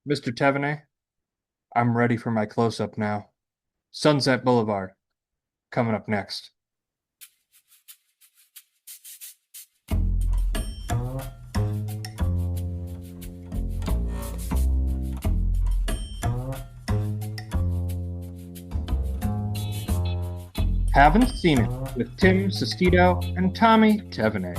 Mr. Tevenet, I'm ready for my close-up now. Sunset Boulevard, coming up next. Haven't Seen It with Tim Sestito and Tommy Tevenet.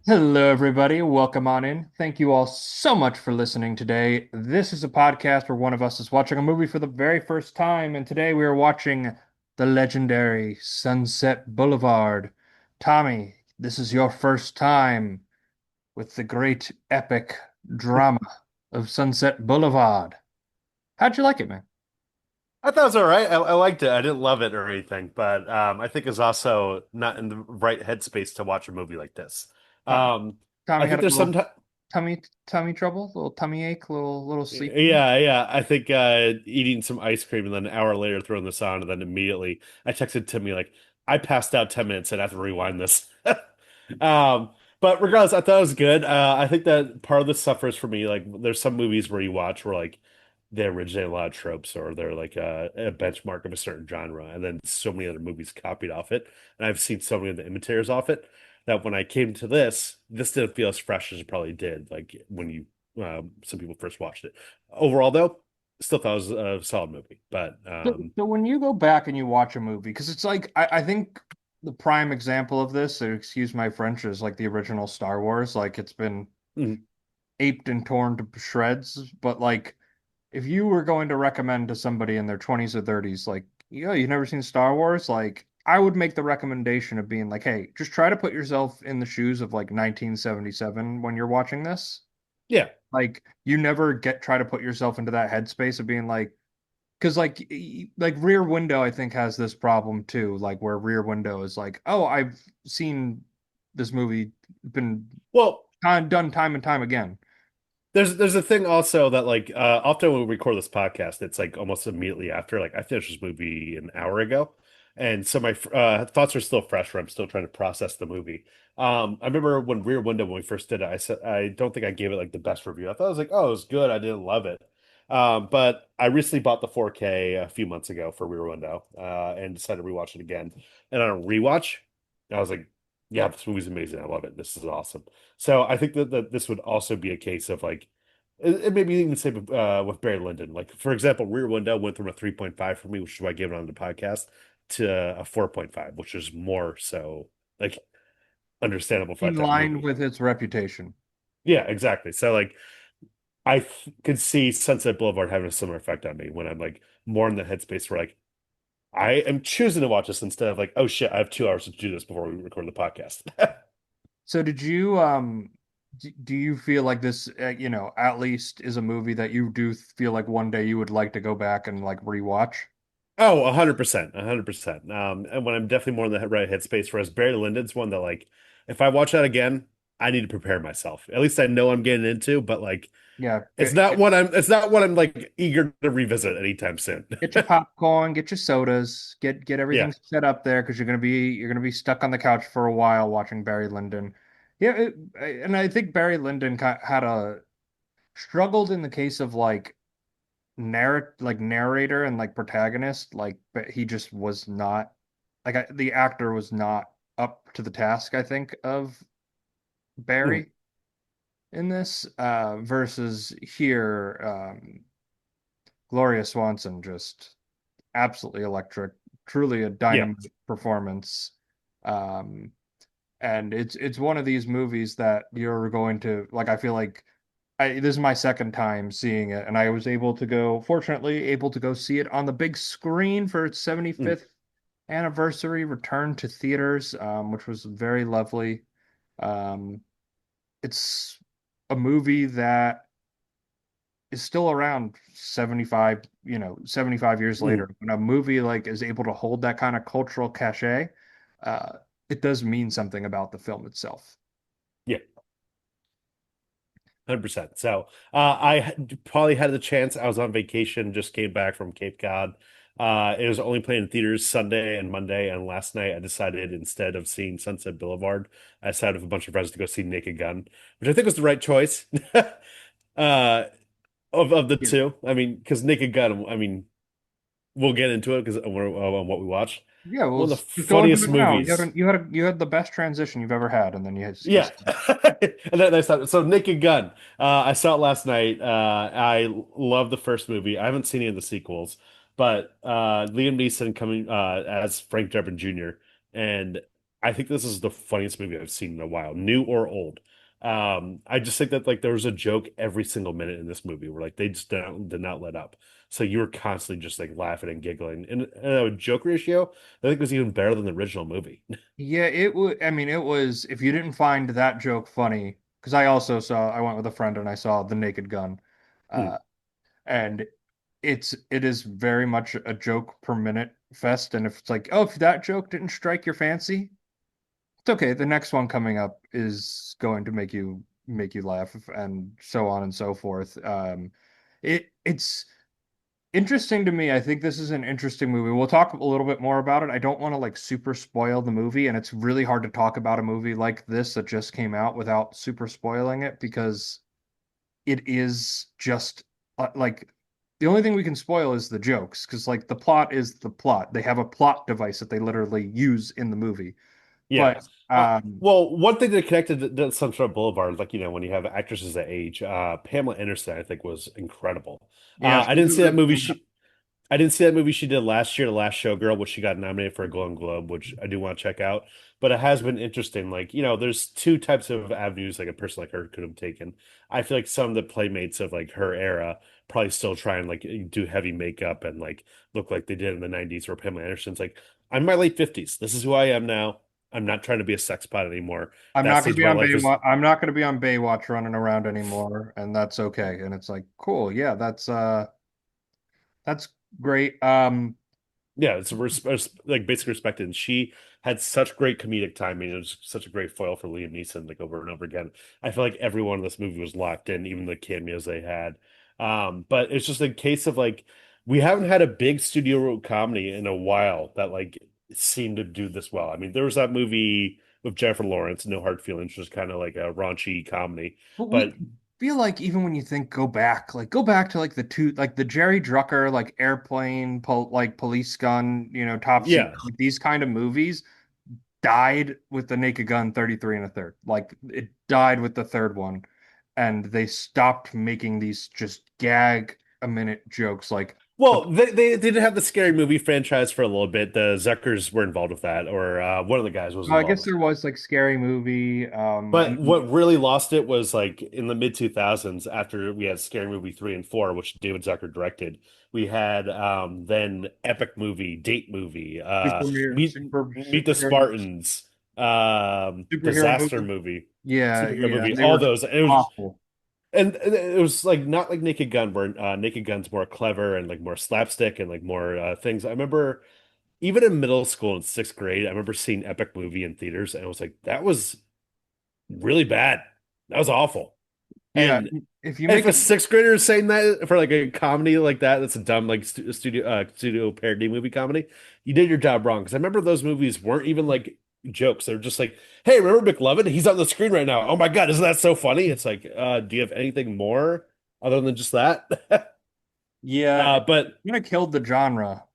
Hello, everybody. Welcome on in. Thank you all so much for listening today. This is a podcast where one of us is watching a movie for the very first time, and today we are watching the legendary Sunset Boulevard. Tommy, this is your first time with the great epic drama of Sunset Boulevard. How'd you like it, man? I thought it was all right. I liked it. I didn't love it or anything, but I think it's also not in the right headspace to watch a movie like this. Uh, Um, I Tommy had think a there's some, little tummy trouble, little tummy ache, little sleepy. yeah. I think eating some ice cream and then an hour later throwing this on, and then immediately I texted Timmy like I passed out 10 minutes and I have to rewind this. Um, but regardless, I thought it was good. I think that part of this suffers for me. Like, there's some movies where you watch where like they originate a lot of tropes or they're like a benchmark of a certain genre, and then so many other movies copied off it. And I've seen so many of the imitators off it that when I came to this didn't feel as fresh as it probably did. Like when you some people first watched it. Overall, though, still thought it was a solid movie. But So when you go back and you watch a movie, because it's like I think the prime example of this, so excuse my French, is like the original Star Wars. Like it's been mhm. aped and torn to shreds. But like if you were going to recommend to somebody in their 20s or 30s, like, you've never seen Star Wars, like I would make the recommendation of being like, hey, just try to put yourself in the shoes of like 1977 when you're watching this. Yeah, Like you never try to put yourself into that headspace of being like, because like Rear Window, I think has this problem too, like where Rear Window is like, oh, I've seen this movie been well, done time and time again. there's a thing also that like often when we record this podcast, it's like almost immediately after. Like I finished this movie an hour ago, and so my thoughts are still fresh. Where I'm still trying to process the movie. I remember when Rear Window when we first did it, I said I don't think I gave it like the best review. I thought it was like, oh, it was good. I didn't love it. But I recently bought the 4K a few months ago for Rear Window, and decided to rewatch it again. And on a rewatch, I was like, yeah, this movie's amazing. I love it. This is awesome. So I think that this would also be a case of like, it maybe even say with Barry Lyndon. Like, for example, Rear Window went from a 3.5 for me, which is why I gave it on the podcast, to a 4.5, which is more so like understandable for In that type of line movie. with its reputation. Yeah, exactly. So like could see Sunset Boulevard having a similar effect on me when I'm like more in the headspace where like I am choosing to watch this instead of like, oh shit, I have 2 hours to do this before we record the podcast. So did you do you feel like this at least is a movie that you do feel like one day you would like to go back and like rewatch? Oh, 100%, 100%. And when I'm definitely more in the right headspace, whereas Barry Lyndon's one that like, if I watch that again, I need to prepare myself. At least I know I'm getting into, but like, Yeah, it's not what I'm like eager to revisit anytime soon. get your popcorn, get your sodas, get Yeah. everything set up there because you're gonna be stuck on the couch for a while watching Barry Lyndon. Yeah, and I think Barry Lyndon had a struggled in the case of like narrator and like protagonist, like but he just was not like the actor was not up to the task, I think, of Mm. Barry in this versus here Gloria Swanson just absolutely electric, truly a Yeah. dynamite performance. Um, and it's one of these movies that you're going to like. I feel like this is my second time seeing it, and I was fortunately able to go see it on the big screen for its Mm. 75th anniversary return to theaters, which was very lovely. Um, it's a movie that is still around 75 years Mm. later. When a movie like is able to hold that kind of cultural cachet, uh, it does mean something about the film itself. Yeah. 100%. So probably had the chance. I was on vacation, just came back from Cape Cod. It was only playing in theaters Sunday and Monday, and last night I decided instead of seeing Sunset Boulevard, I decided with a bunch of friends to go see Naked Gun, which I think was the right choice. Uh, of the Yeah. two. I mean, because Naked Gun, I mean, we'll get into it because on what we watched. Yeah, well, One of the just go into funniest it now. movies. You had the best transition you've ever had, and then you Yeah. And then I saw so Naked Gun. I saw it last night. I love the first movie. I haven't seen any of the sequels, but Liam Neeson coming as Frank Drebin Jr. And I think this is the funniest movie I've seen in a while, new or old. I just think that like there was a joke every single minute in this movie where like they just did not let up. So you were constantly just like laughing and giggling. And a joke ratio, I think was even better than the original movie. Yeah, it would. I mean, it was. If you didn't find that joke funny, because I went with a friend and I saw The Naked Gun, Hmm. uh, and it is very much a joke per minute fest. And if it's like, oh, if that joke didn't strike your fancy, it's okay. The next one coming up is going to make you laugh, and so on and so forth. It's interesting to me. I think this is an interesting movie. We'll talk a little bit more about it. I don't want to like super spoil the movie, and it's really hard to talk about a movie like this that just came out without super spoiling it because it is just like the only thing we can spoil is the jokes because like the plot is the plot. They have a plot device that they literally use in the movie. Yeah. But Well, one thing that connected to Sunset Boulevard, like, when you have actresses that age, Pamela Anderson, I think, was incredible. yeah, I she didn't was a see that really movie. good. I didn't see that movie she did last year, The Last Showgirl, which she got nominated for a Golden Globe, which I do want to check out. But it has been interesting. Like, there's two types of avenues like a person like her could have taken. I feel like some of the playmates of like her era probably still try and like do heavy makeup and like look like they did in the 90s where Pamela Anderson's like, I'm in my late 50s. This is who I am now. I'm not trying to be a sex pot anymore. I'm That not going stage to of be my on life is Baywatch. I'm not going to be on Baywatch running around anymore, and that's okay. And it's like, cool, yeah, that's great. Yeah, it's like basically respected. And she had such great comedic timing. It was such a great foil for Liam Neeson, like over and over again. I feel like everyone in this movie was locked in, even the cameos they had. But it's just a case of like we haven't had a big studio comedy in a while that like seemed to do this well. I mean, there was that movie with Jennifer Lawrence, No Hard Feelings, which was kind of like a raunchy comedy. But we But feel like even when you think go back to like the Jerry Drucker like like Police Gun, Top Secret, yeah, like these kind of movies died with the Naked Gun 33 and a third. Like it died with the third one, and they stopped making these just gag a minute jokes like the well, they did have the scary movie franchise for a little bit. The Zuckers were involved with that, or one of the guys was I involved guess with. there was like Scary Movie, But what really lost it was like in the mid 2000s after we had Scary Movie 3 and 4, which David Zucker directed. We had then Epic Movie, Date Movie, Meet the Spartans, superhero Disaster movie. Movie, Yeah, Superhero yeah, Movie, they all were those. awful. And it was like not like Naked Gun, where Naked Gun's more clever and like more slapstick and like more things. I remember even in middle school in sixth grade, I remember seeing Epic Movie in theaters, and I was like, that was really bad. That was awful. Yeah, And if you if make a it, sixth grader is saying that for like a comedy like that, that's a dumb like studio parody movie comedy, you did your job wrong. Because I remember those movies weren't even like jokes. They're just like, hey, remember McLovin? He's on the screen right now. Oh my God, isn't that so funny? It's like, do you have anything more other than just that? yeah, it But kind of killed the genre.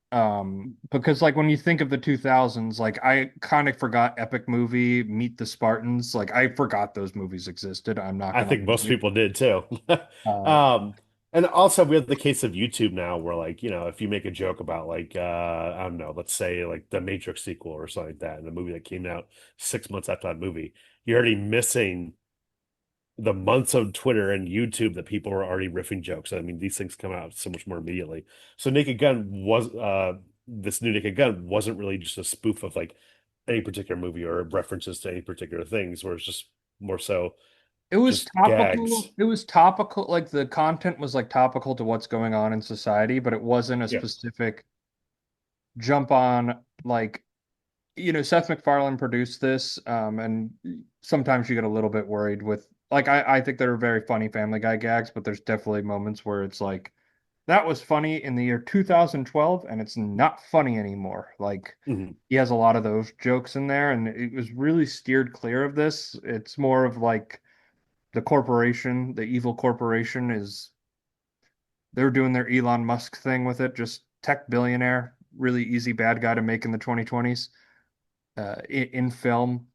Because like when you think of the 2000s, like I kind of forgot Epic Movie, Meet the Spartans. Like I forgot those movies existed. I'm not I gonna think most lie. people did too. Uh, Um, and also we have the case of YouTube now where like, if you make a joke about like I don't know, let's say like the Matrix sequel or something like that, and the movie that came out 6 months after that movie, you're already missing the months of Twitter and YouTube that people are already riffing jokes. I mean, these things come out so much more immediately. So Naked Gun was this new Naked Gun wasn't really just a spoof of like any particular movie or references to any particular things, where it's just more so it was just gags. topical. It was topical. Like the content was like topical to what's going on in society, but it wasn't a Yeah. specific jump on like Seth MacFarlane produced this, and sometimes you get a little bit worried with like I think there are very funny Family Guy gags, but there's definitely moments where it's like that was funny in the year 2012, and it's not funny anymore. Like Mhm. he has a lot of those jokes in there, and it was really steered clear of this. It's more of like the corporation, the evil corporation is they're doing their Elon Musk thing with it, just tech billionaire, really easy bad guy to make in the 2020s in film.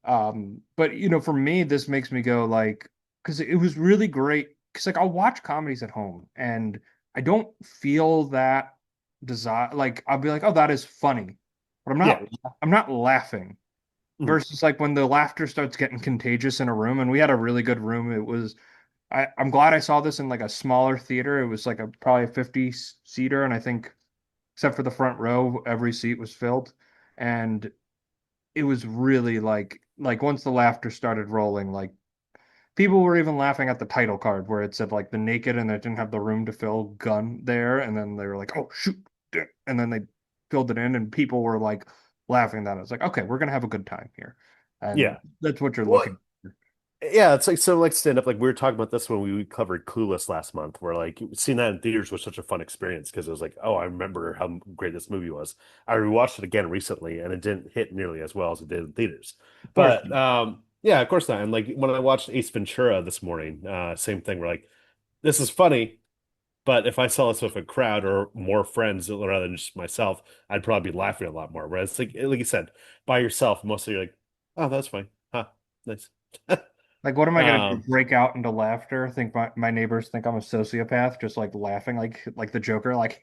But for me, this makes me go like, because it was really great. Because like I'll watch comedies at home, and I don't feel that desire. Like I'll be like, oh, that is funny, but I'm Yeah. not. I'm not laughing. Mhm. Versus like when the laughter starts getting contagious in a room, and we had a really good room. It was. I'm glad I saw this in like a smaller theater. It was like a probably a 50 seater, and I think except for the front row, every seat was filled. And it was really like once the laughter started rolling, like people were even laughing at the title card where it said like the naked and it didn't have the room to fill gun there, and then they were like, oh shoot, and then they filled it in, and people were like laughing at that. I was like, okay, we're gonna have a good time here, and Yeah. that's what you're Well, looking for. yeah, it's like so like stand up. Like we were talking about this when we covered Clueless last month, where like seeing that in theaters was such a fun experience because it was like, oh, I remember how great this movie was. I rewatched it again recently, and it didn't hit nearly as well as it did in theaters. Of course, But yeah, of course not. And like when I watched Ace Ventura this morning, same thing. We're like, this is funny, but if I saw this with a crowd or more friends rather than just myself, I'd probably be laughing a lot more. Whereas like you said, by yourself, mostly you're like, oh, that's funny, huh, nice. like what am I gonna do? Um, Break out into laughter? Think my neighbors think I'm a sociopath, just like laughing like the Joker, like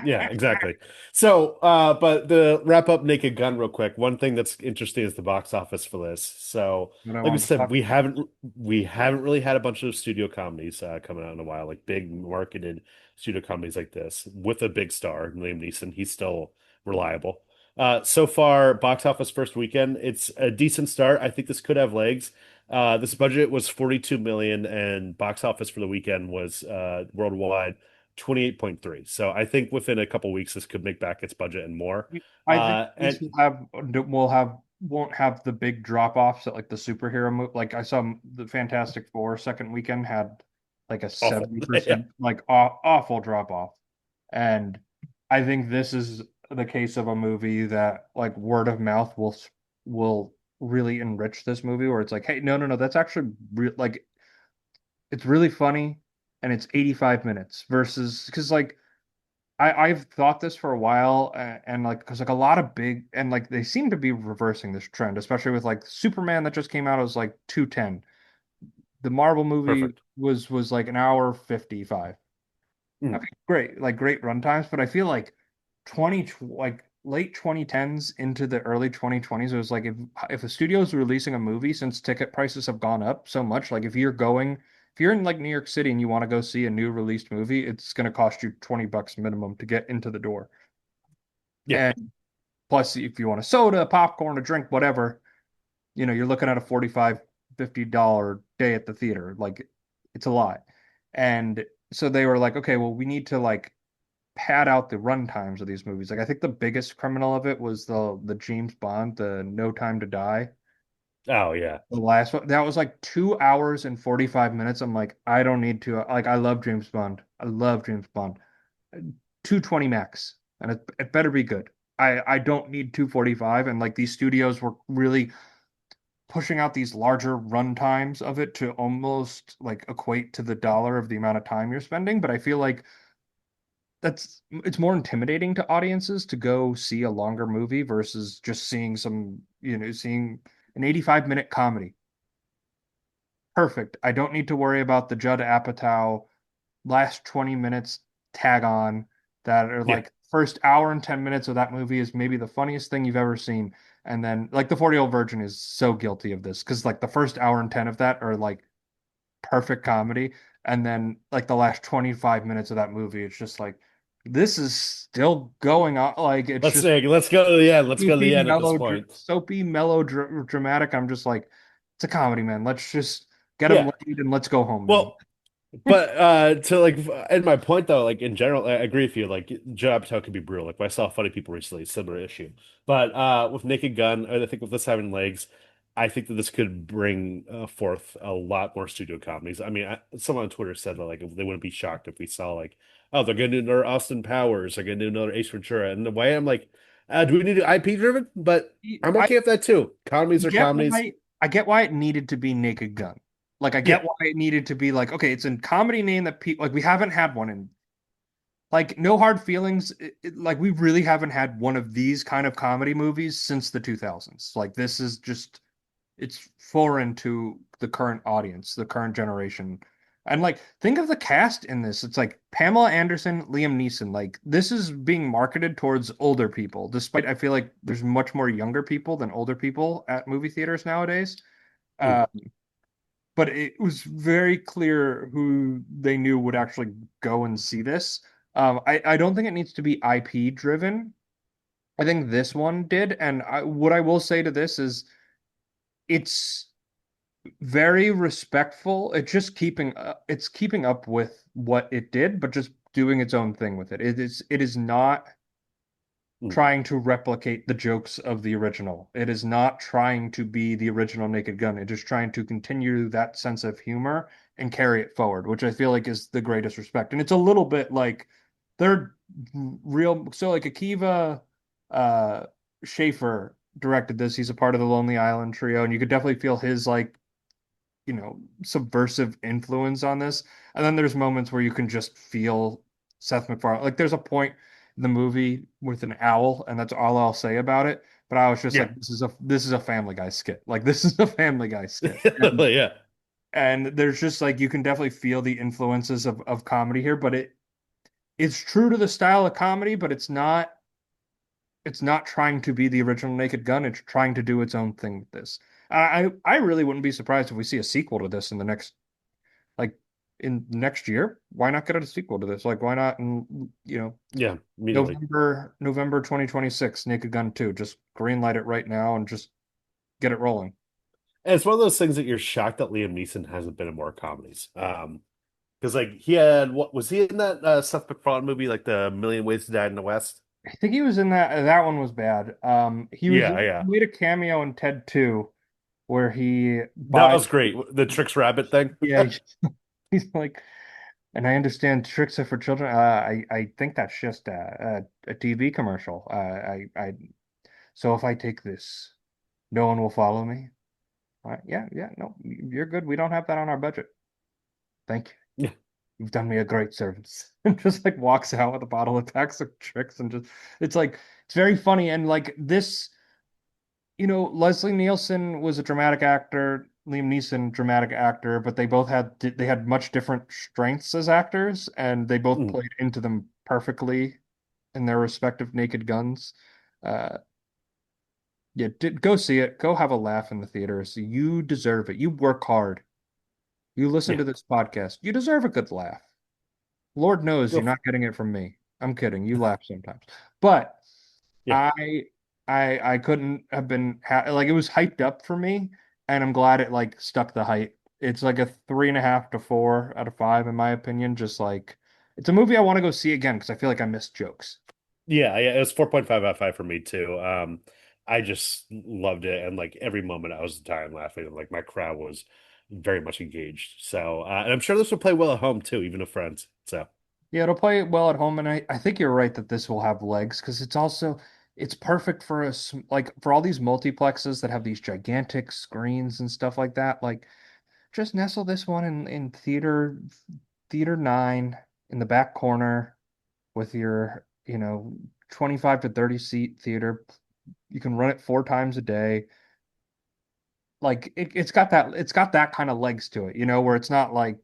Yeah, exactly. So, but the wrap up Naked Gun real quick. One thing that's interesting is the box office for this. So, what I like we wanted to said, talk about. we haven't really had a bunch of studio comedies coming out in a while, like big marketed studio comedies like this with a big star, Liam Neeson. He's still reliable. So far, box office first weekend, it's a decent start. I think this could have legs. This budget was 42 million, and box office for the weekend was worldwide 28.3. So I think within a couple weeks this could make back its budget and more. I think this And won't have the big drop offs that like the superhero movie. Like I saw the Fantastic Four second weekend had like a awful. Yeah. 70% like awful drop off, and I think this is the case of a movie that like word of mouth will really enrich this movie where it's like, hey, no, that's actually like it's really funny and it's 85 minutes versus because like I've thought this for a while, and like because like a lot of big and like they seem to be reversing this trend, especially with like Superman that just came out. It was like 210. The Marvel movie Perfect. was like an hour 55. Mm. Okay, great, like great run times, but I feel like 20 like late 2010s into the early 2020s, it was like if a studio is releasing a movie, since ticket prices have gone up so much, like if you're in like New York City and you want to go see a new released movie, it's going to cost you 20 bucks minimum to get into the door. Yeah. And plus, if you want a soda, popcorn, a drink, whatever, you're looking at a 45, $50 day at the theater. Like it's a lot. And so they were like, okay, well, we need to like pad out the run times of these movies. Like I think the biggest criminal of it was the James Bond, the No Time to Die. Oh yeah. The last one that was like 2 hours and 45 minutes. I'm like, I don't need to like I love James Bond. I love James Bond. 220 max. And it better be good. I don't need 245. And like these studios were really pushing out these larger run times of it to almost like equate to the dollar of the amount of time you're spending. But I feel like it's more intimidating to audiences to go see a longer movie versus just seeing an 85-minute comedy. Perfect. I don't need to worry about the Judd Apatow last 20 minutes tag on that are Yeah. like first hour and 10 minutes of that movie is maybe the funniest thing you've ever seen. And then like the 40-year-old virgin is so guilty of this because like the first hour and 10 of that are like perfect comedy. And then like the last 25 minutes of that movie, it's just like this is still going on. Like it's just Let's go to the end. Let's go to the end at this point. soapy, dramatic. I'm just like, it's a comedy, man. Let's just get them Yeah. laid and let's go home now. Well, but to like end my point though, like in general, I agree with you. Like Judd Apatow can be brutal. Like I saw Funny People recently, similar issue. But with Naked Gun, I think with this having legs, I think that this could bring forth a lot more studio comedies. I mean, someone on Twitter said that like they wouldn't be shocked if we saw like, oh, they're going to do another Austin Powers, they're going to do another Ace Ventura, and the way I'm like, do we need to IP driven? But I'm I okay with that too. Comedies are get comedies. why I get why it needed to be Naked Gun. Like I Yeah. get why it needed to be like, okay, it's a comedy name that people like we haven't had one in like No Hard Feelings, like we really haven't had one of these kind of comedy movies since the 2000s. Like this is just it's foreign to the current audience, the current generation. And like think of the cast in this. It's like Pamela Anderson, Liam Neeson. Like this is being marketed towards older people, despite I feel like there's much more younger people than older people at movie theaters nowadays. Mm, Uh, but it was very clear who they knew would actually go and see this. I don't think it needs to be IP driven. I think this one did. And what I will say to this is it's very respectful. It's keeping up with what it did, but just doing its own thing with it. It is not mm, trying to replicate the jokes of the original. It is not trying to be the original Naked Gun. It is trying to continue that sense of humor and carry it forward, which I feel like is the greatest respect. And it's a little bit like they're real. So like Akiva uh Schaffer directed this. He's a part of the Lonely Island trio, and you could definitely feel his like subversive influence on this. And then there's moments where you can just feel Seth MacFarlane. Like there's a point in the movie with an owl, and that's all I'll say about it. But I was just yeah. like, this is a Family Guy skit. Like this is a Family Guy skit. And Yeah. and there's just like you can definitely feel the influences of comedy here, but it's true to the style of comedy, but it's not trying to be the original Naked Gun. It's trying to do its own thing with this. I really wouldn't be surprised if we see a sequel to this in the next like in next year. Why not get a sequel to this? Like why not in Yeah. Immediately. November 2026, Naked Gun 2. Just green light it right now and just get it rolling. And it's one of those things that you're shocked that Liam Neeson hasn't been in more comedies. Because like he had what was he in that Seth MacFarlane movie, like the Million Ways to Die in the West? I think he was in that one was bad. Yeah, He yeah. made a cameo in Ted 2 where he That buys was great. The Tricks Rabbit thing. yeah, he's like and I understand tricks are for children. I think that's just a TV commercial. So if I take this, no one will follow me. Yeah, yeah, no, you're good. We don't have that on our budget. Thank you. Yeah. You've done me a great service. And just like walks out with a bottle of packs of tricks and just it's like it's very funny and like this, Leslie Nielsen was a dramatic actor, Liam Neeson dramatic actor, but they had much different strengths as actors and they both Mm. played into them perfectly in their respective Naked Guns. Uh yeah, go see it. Go have a laugh in the theaters. You deserve it. You work hard. You listen Yeah. to this podcast. You deserve a good laugh. Lord knows Go you're for not getting it from me. I'm kidding. You laugh sometimes. But Yeah. I I couldn't have been like it was hyped up for me, and I'm glad it like stuck the hype. It's like a 3.5 to 4 out of 5 in my opinion. Just like it's a movie I want to go see again because I feel like I missed jokes. Yeah, yeah. It was 4.5 out of 5 for me too. I just loved it, and like every moment I was dying laughing, and like my crowd was very much engaged. So, and I'm sure this will play well at home too, even with friends. So, Yeah, it'll play well at home, and I think you're right that this will have legs because it's perfect for us like for all these multiplexes that have these gigantic screens and stuff like that. Like just nestle this one in theater 9 in the back corner with your 25 to 30 seat theater. You can run it 4 times a day. Like it's got that kind of legs to it, where it's not like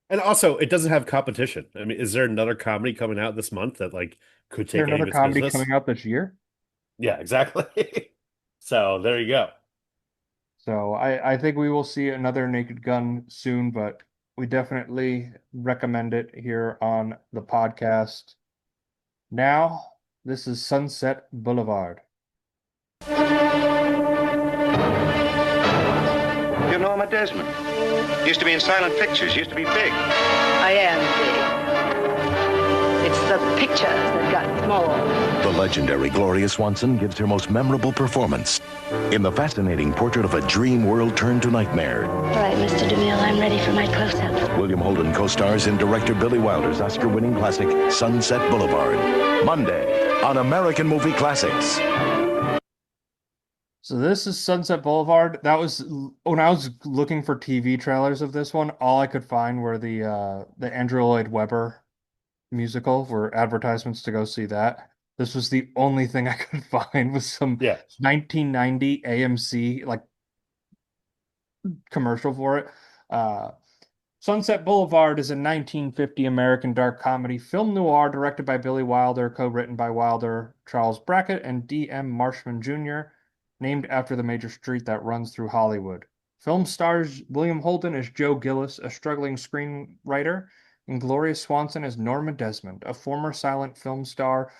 and also it doesn't have competition. I mean, is there another comedy coming out this month that like could there take any another of its comedy business? coming out this year. Yeah, exactly. So there you go. So I think we will see another Naked Gun soon, but we definitely recommend it here on the podcast. Now, this is Sunset Boulevard. You know Norma Desmond. Used to be in silent pictures, used to be big. I am big. The pictures have gotten small. The legendary Gloria Swanson gives her most memorable performance in the fascinating portrait of a dream world turned to nightmare. All right, Mr. DeMille, I'm ready for my close-up. William Holden co-stars in director Billy Wilder's Oscar-winning classic, Sunset Boulevard. Monday on American Movie Classics. So this is Sunset Boulevard. That was when I was looking for TV trailers of this one, all I could find were the Andrew Lloyd Webber musical, were advertisements to go see that. This was the only thing I could find was some Yeah. 1990 AMC like commercial for it. Uh, Sunset Boulevard is a 1950 American dark comedy film noir directed by Billy Wilder, co-written by Wilder, Charles Brackett, and D.M. Marshman Jr., named after the major street that runs through Hollywood. Film stars William Holden as Joe Gillis, a struggling screenwriter, and Gloria Swanson as Norma Desmond, a former silent film star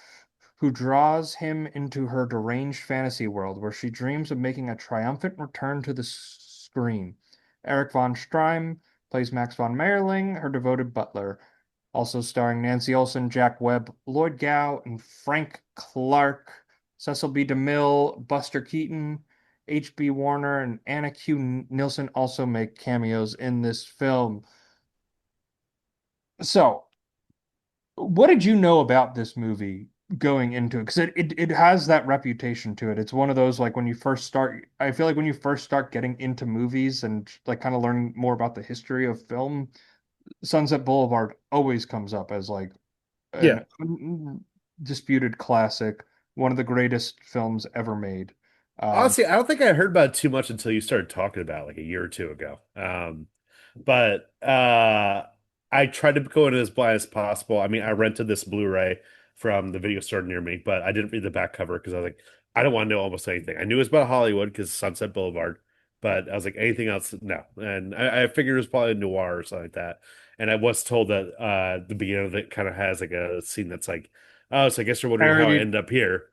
who draws him into her deranged fantasy world where she dreams of making a triumphant return to the screen. Eric von Strheim plays Max von Mayerling, her devoted butler. Also starring Nancy Olson, Jack Webb, Lloyd Gow, and Frank Clark. Cecil B. DeMille, Buster Keaton, H.B. Warner, and Anna Q. Nilsson also make cameos in this film. So, what did you know about this movie going into it? Because it has that reputation to it. It's one of those like when you first start, I feel like when you first start getting into movies and like kind of learning more about the history of film, Sunset Boulevard always comes up as like Yeah. an undisputed classic, one of the greatest films ever made. Honestly, I don't think I heard about it too much until you started talking about it, like a year or two ago. But I tried to go in as blind as possible. I mean, I rented this Blu-ray from the video store near me, but I didn't read the back cover because I was like, I don't want to know almost anything. I knew it was about Hollywood because Sunset Boulevard, but I was like, anything else? No. And I figured it was probably a noir or something like that. And I was told that the beginning of it kind of has like a scene that's like, oh, so I guess you're wondering how I parodied, ended up here,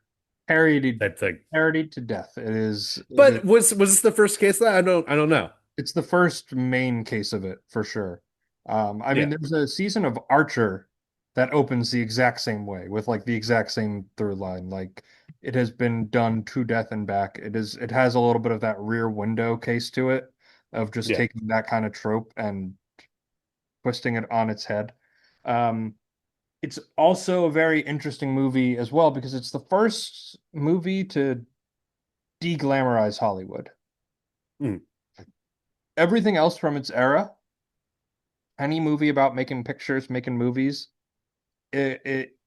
parodied, type thing. parodied to death. It is But was this the first case of that? I don't know. it's the first main case of it for sure. I mean, Yeah. there's a season of Archer that opens the exact same way with like the exact same through line. Like it has been done to death and back. It has a little bit of that Rear Window case to it of just Yeah. taking that kind of trope and twisting it on its head. Um, it's also a very interesting movie as well because it's the first movie to de-glamorize Hollywood. Mm. Everything else from its era, any movie about making pictures, making movies, it, it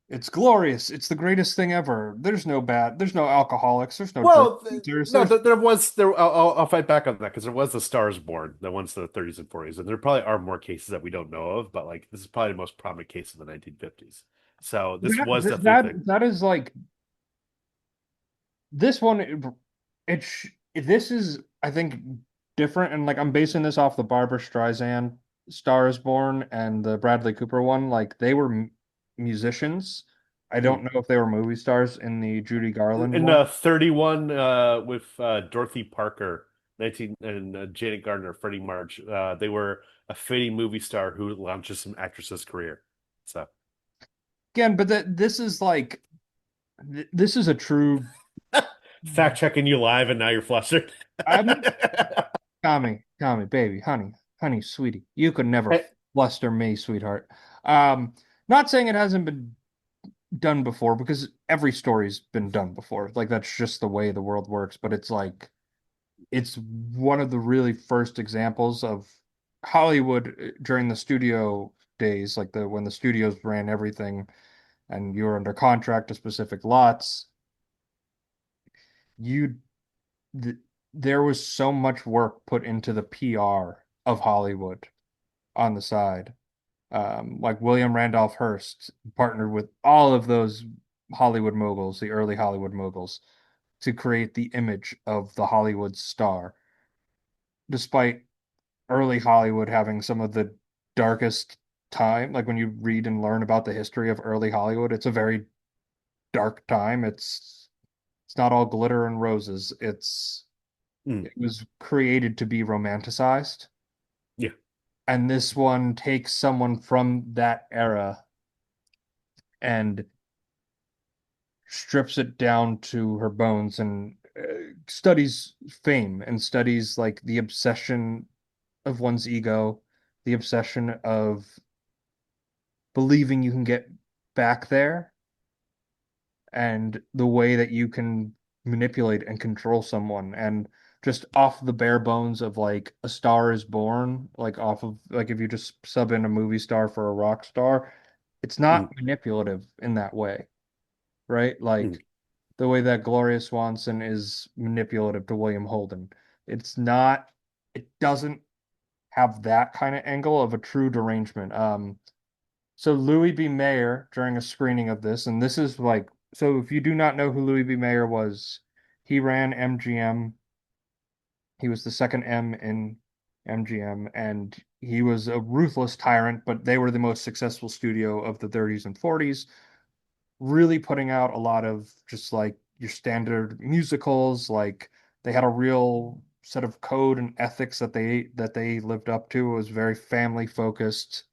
it's glorious. It's the greatest thing ever. There's no alcoholics, there's no drug Well, users, no, there's there was there. I'll fight back on that because there was the Stars Born that one's the 30s and 40s, and there probably are more cases that we don't know of. But like this is probably the most prominent case of the 1950s. So this was definitely a thing. that is like this one this is I think different and like I'm basing this off the Barbara Streisand Star is Born and the Bradley Cooper one. Like they were musicians. I don't Mm. know if they were movie stars in the Judy Garland In one. 31 with Dorothy Parker, 19 and Janet Gardner, Freddie March, they were a fading movie star who launches some actress's career. So Again, but this is like this is a true fact checking you live, and now you're flustered. I'm Tommy, baby, honey, sweetie. You could never Hey, fluster me, sweetheart. Um, Not saying it hasn't been done before because every story's been done before. Like that's just the way the world works. But it's like it's one of the really first examples of Hollywood during the studio days, like the when the studios ran everything and you were under contract to specific lots. You th There was so much work put into the PR of Hollywood on the side. Like William Randolph Hearst partnered with all of those Hollywood moguls, the early Hollywood moguls, to create the image of the Hollywood star, despite early Hollywood having some of the darkest time. Like when you read and learn about the history of early Hollywood, it's a very dark time. It's not all glitter and roses. mm, It was created to be romanticized. yeah. And this one takes someone from that era and strips it down to her bones and studies fame and studies like the obsession of one's ego, the obsession of believing you can get back there, and the way that you can manipulate and control someone. And just off the bare bones of like A Star is Born, like off of like if you just sub in a movie star for a rock star, it's not Mm, manipulative in that way, right? mm, Like the way that Gloria Swanson is manipulative to William Holden. It's not, it doesn't have that kind of angle of a true derangement. So Louis B. Mayer during a screening of this, and this is like, so if you do not know who Louis B. Mayer was, he ran MGM. He was the second M in MGM, and he was a ruthless tyrant, but they were the most successful studio of the 30s and 40s, really putting out a lot of just like your standard musicals. Like they had a real set of code and ethics that they lived up to. It was very family focused.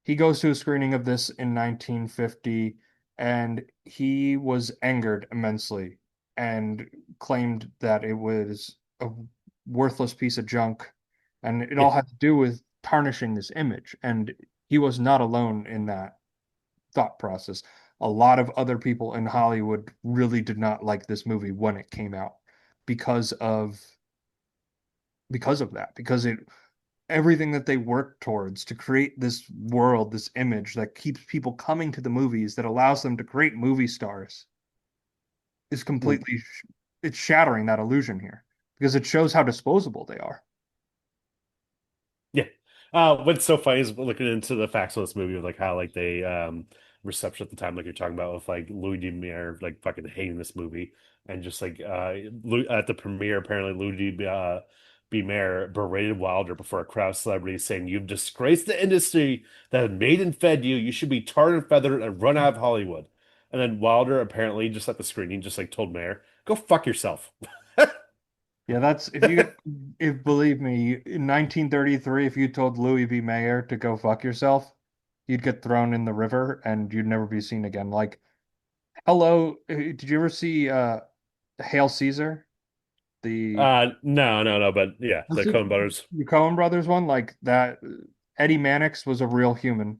He goes to a screening of this in 1950, and he was angered immensely and claimed that it was a worthless piece of junk, and it yeah. all had to do with tarnishing this image. And he was not alone in that thought process. A lot of other people in Hollywood really did not like this movie when it came out because of that, because it everything that they work towards to create this world, this image that keeps people coming to the movies, that allows them to create movie stars, is Mm. completely it's shattering that illusion here because it shows how disposable they are. Yeah. What's so funny is looking into the facts of this movie of like how like they reception at the time, like you're talking about with like Louis D. Mayer like fucking hating this movie and just like at the premiere apparently B. Mayer berated Wilder before a crowd of celebrities saying you've disgraced the industry that had made and fed you. You should be tarred and feathered and run out of Hollywood. And then Wilder apparently just at the screening just like told Mayer, go fuck yourself. Yeah, that's if you if believe me, in 1933, if you told Louis B. Mayer to go fuck yourself, you'd get thrown in the river and you'd never be seen again. Like, hello, did you ever see Hail Caesar? The No, but yeah, the Coen brothers. the Coen Brothers one, like that. Eddie Mannix was a real human.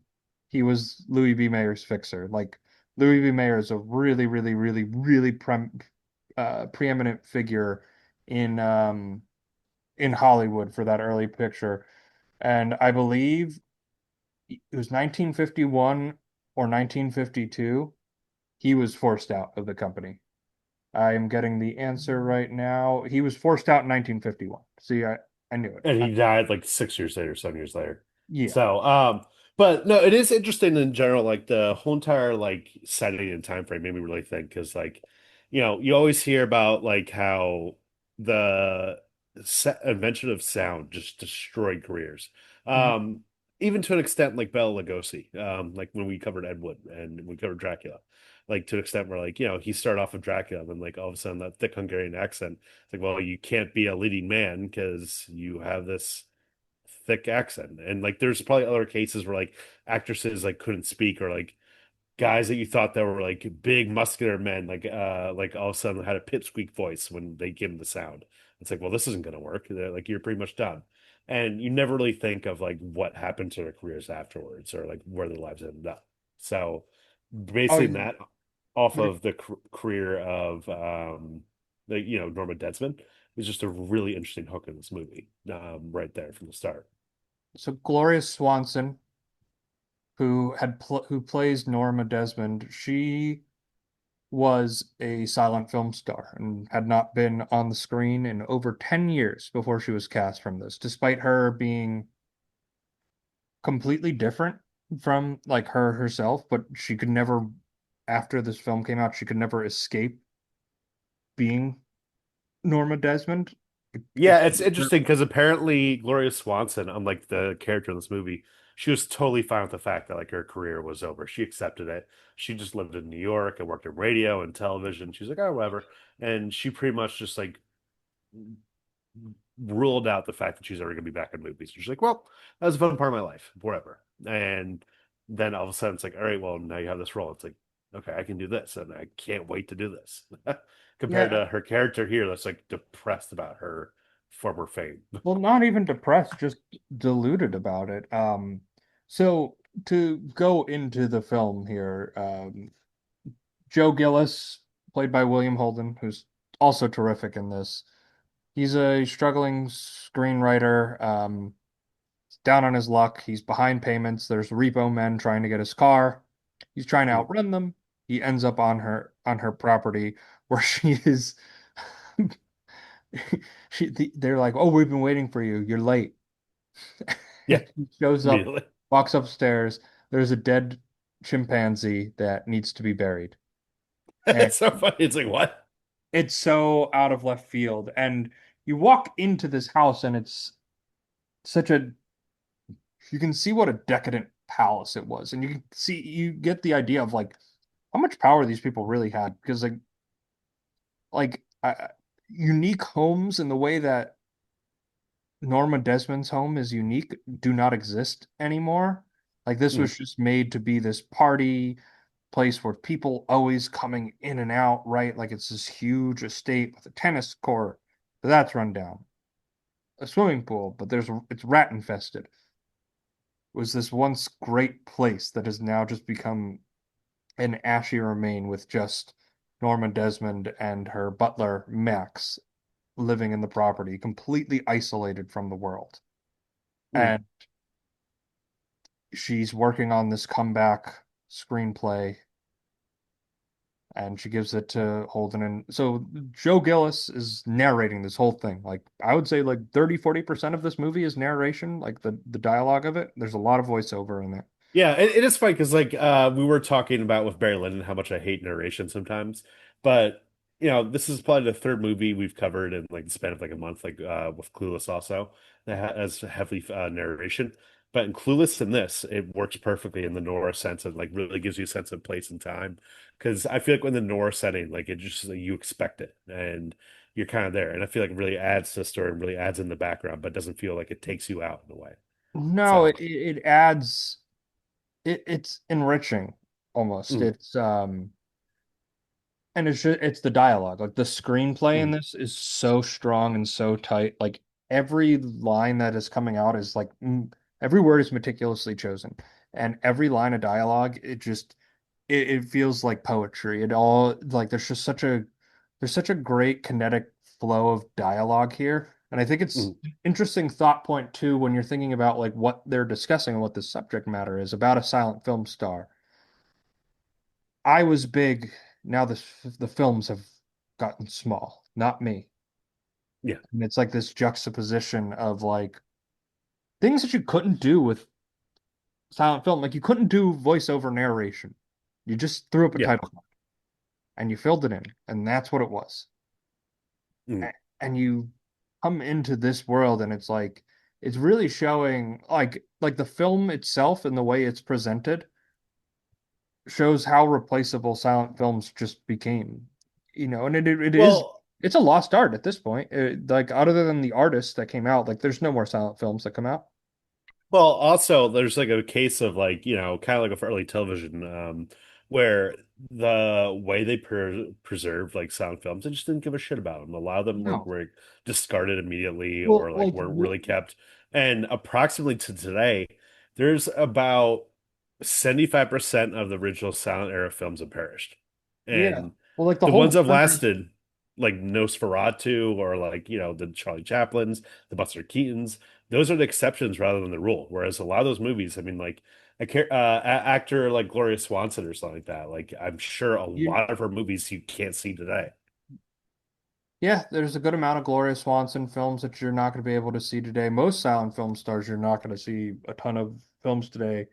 He was Louis B. Mayer's fixer. Like Louis B. Mayer is a really, really, really, really preeminent figure in um in Hollywood for that early picture. And I believe it was 1951 or 1952. He was forced out of the company. I am getting the answer right now. He was forced out in 1951. See, I knew it. And he died like 6 years later, 7 years later. Yeah. So, but no, it is interesting in general, like the whole entire like setting and time frame made me really think because like, you always hear about like how the invention of sound just destroyed careers. Mhm. Even to an extent like Bela Lugosi, like when we covered Ed Wood and we covered Dracula, like to an extent where like, he started off with Dracula and then like all of a sudden that thick Hungarian accent. It's like, well, you can't be a leading man because you have this thick accent. And like there's probably other cases where like actresses like couldn't speak or like guys that you thought that were like big muscular men like all of a sudden had a pipsqueak voice when they give them the sound. It's like, well, this isn't gonna work. They're like you're pretty much done. And you never really think of like what happened to their careers afterwards or like where their lives ended up. So Oh, basing that off but of the career of Norma Desmond is just a really interesting hook in this movie right there from the start. so Gloria Swanson, who plays Norma Desmond, she was a silent film star and had not been on the screen in over 10 years before she was cast from this, despite her being completely different from like her herself, but she could never, after this film came out, she could never escape being Norma Desmond. It, Yeah, it's interesting because apparently Gloria Swanson, unlike the character in this movie, she was totally fine with the fact that like her career was over. She accepted it. She just lived in New York and worked in radio and television. She's like, oh, whatever. And she pretty much just like ruled out the fact that she's ever going to be back in movies. She's like, well, that was a fun part of my life, whatever. And then all of a sudden it's like, all right, well, now you have this role. It's like, okay, I can do this, and I can't wait to do this. Compared Yeah, to her character here, that's like depressed about her former fame. well, not even depressed, just deluded about it. So to go into the film here, Joe Gillis, played by William Holden, who's also terrific in this. He's a struggling screenwriter, down on his luck. He's behind payments. There's repo men trying to get his car. He's trying to Mm. outrun them. He ends up on her property where she is. They're like, "Oh, we've been waiting for you. You're late." Yeah, He shows up, immediately. walks upstairs. There's a dead chimpanzee that needs to be buried. And It's so funny. It's like, what? it's so out of left field. And you walk into this house and it's such a, you can see what a decadent palace it was. And you can see, you get the idea of like how much power these people really had. Because like unique homes in the way that Norma Desmond's home is unique do not exist anymore. Like this Mm. was just made to be this party place where people always coming in and out, right? Like it's this huge estate with a tennis court, but that's run down. A swimming pool, but it's rat infested. It was this once great place that has now just become an ashy remain with just Norma Desmond and her butler Max living in the property, completely isolated from the world. Mm. And she's working on this comeback screenplay and she gives it to Holden. And so Joe Gillis is narrating this whole thing. Like I would say like 30-40% of this movie is narration, like the dialogue of it. There's a lot of voiceover in there. Yeah, it is funny because like we were talking about with Barry Lyndon how much I hate narration sometimes, but this is probably the third movie we've covered in like the span of like a month, like with Clueless also that has heavily narration. But in Clueless and this, it works perfectly in the noir sense of like really gives you a sense of place and time. Because I feel like when the noir setting, like it just like, you expect it and you're kind of there, and I feel like it really adds to the story and really adds in the background, but doesn't feel like it takes you out in a way. No, So. it adds it's enriching almost. Mm. And it's the dialogue. Like the screenplay in Mm. this is so strong and so tight. Like every line that is coming out is like every word is meticulously chosen. And every line of dialogue, it feels like poetry. It all like there's such a great kinetic flow of dialogue here. And I think it's Mm. interesting thought point too when you're thinking about like what they're discussing and what the subject matter is about a silent film star. I was big. Now the films have gotten small, not me. Yeah. And it's like this juxtaposition of like things that you couldn't do with silent film. Like you couldn't do voiceover narration. You just threw up a Yeah. title and you filled it in, and that's what it was. Mm. And you come into this world, and it's like it's really showing like the film itself and the way it's presented shows how replaceable silent films just became. And it is Well, it's a lost art at this point. Like other than the artists that came out, like there's no more silent films that come out. also there's like a case of like, kind of like for early television, where the way they preserved like sound films, they just didn't give a shit about them. A lot of them No. were discarded immediately Well, or like like weren't really kept. And approximately to today, there's about 75% of the original silent era films have perished. yeah. And Well, like the the whole ones that have premise. lasted, like Nosferatu or like, the Charlie Chaplins, the Buster Keatons, those are the exceptions rather than the rule. Whereas a lot of those movies, I mean, like actor like Gloria Swanson or something like that, like I'm sure a You lot of her movies you can't see today. Yeah, there's a good amount of Gloria Swanson films that you're not going to be able to see today. Most silent film stars, you're not going to see a ton of films today.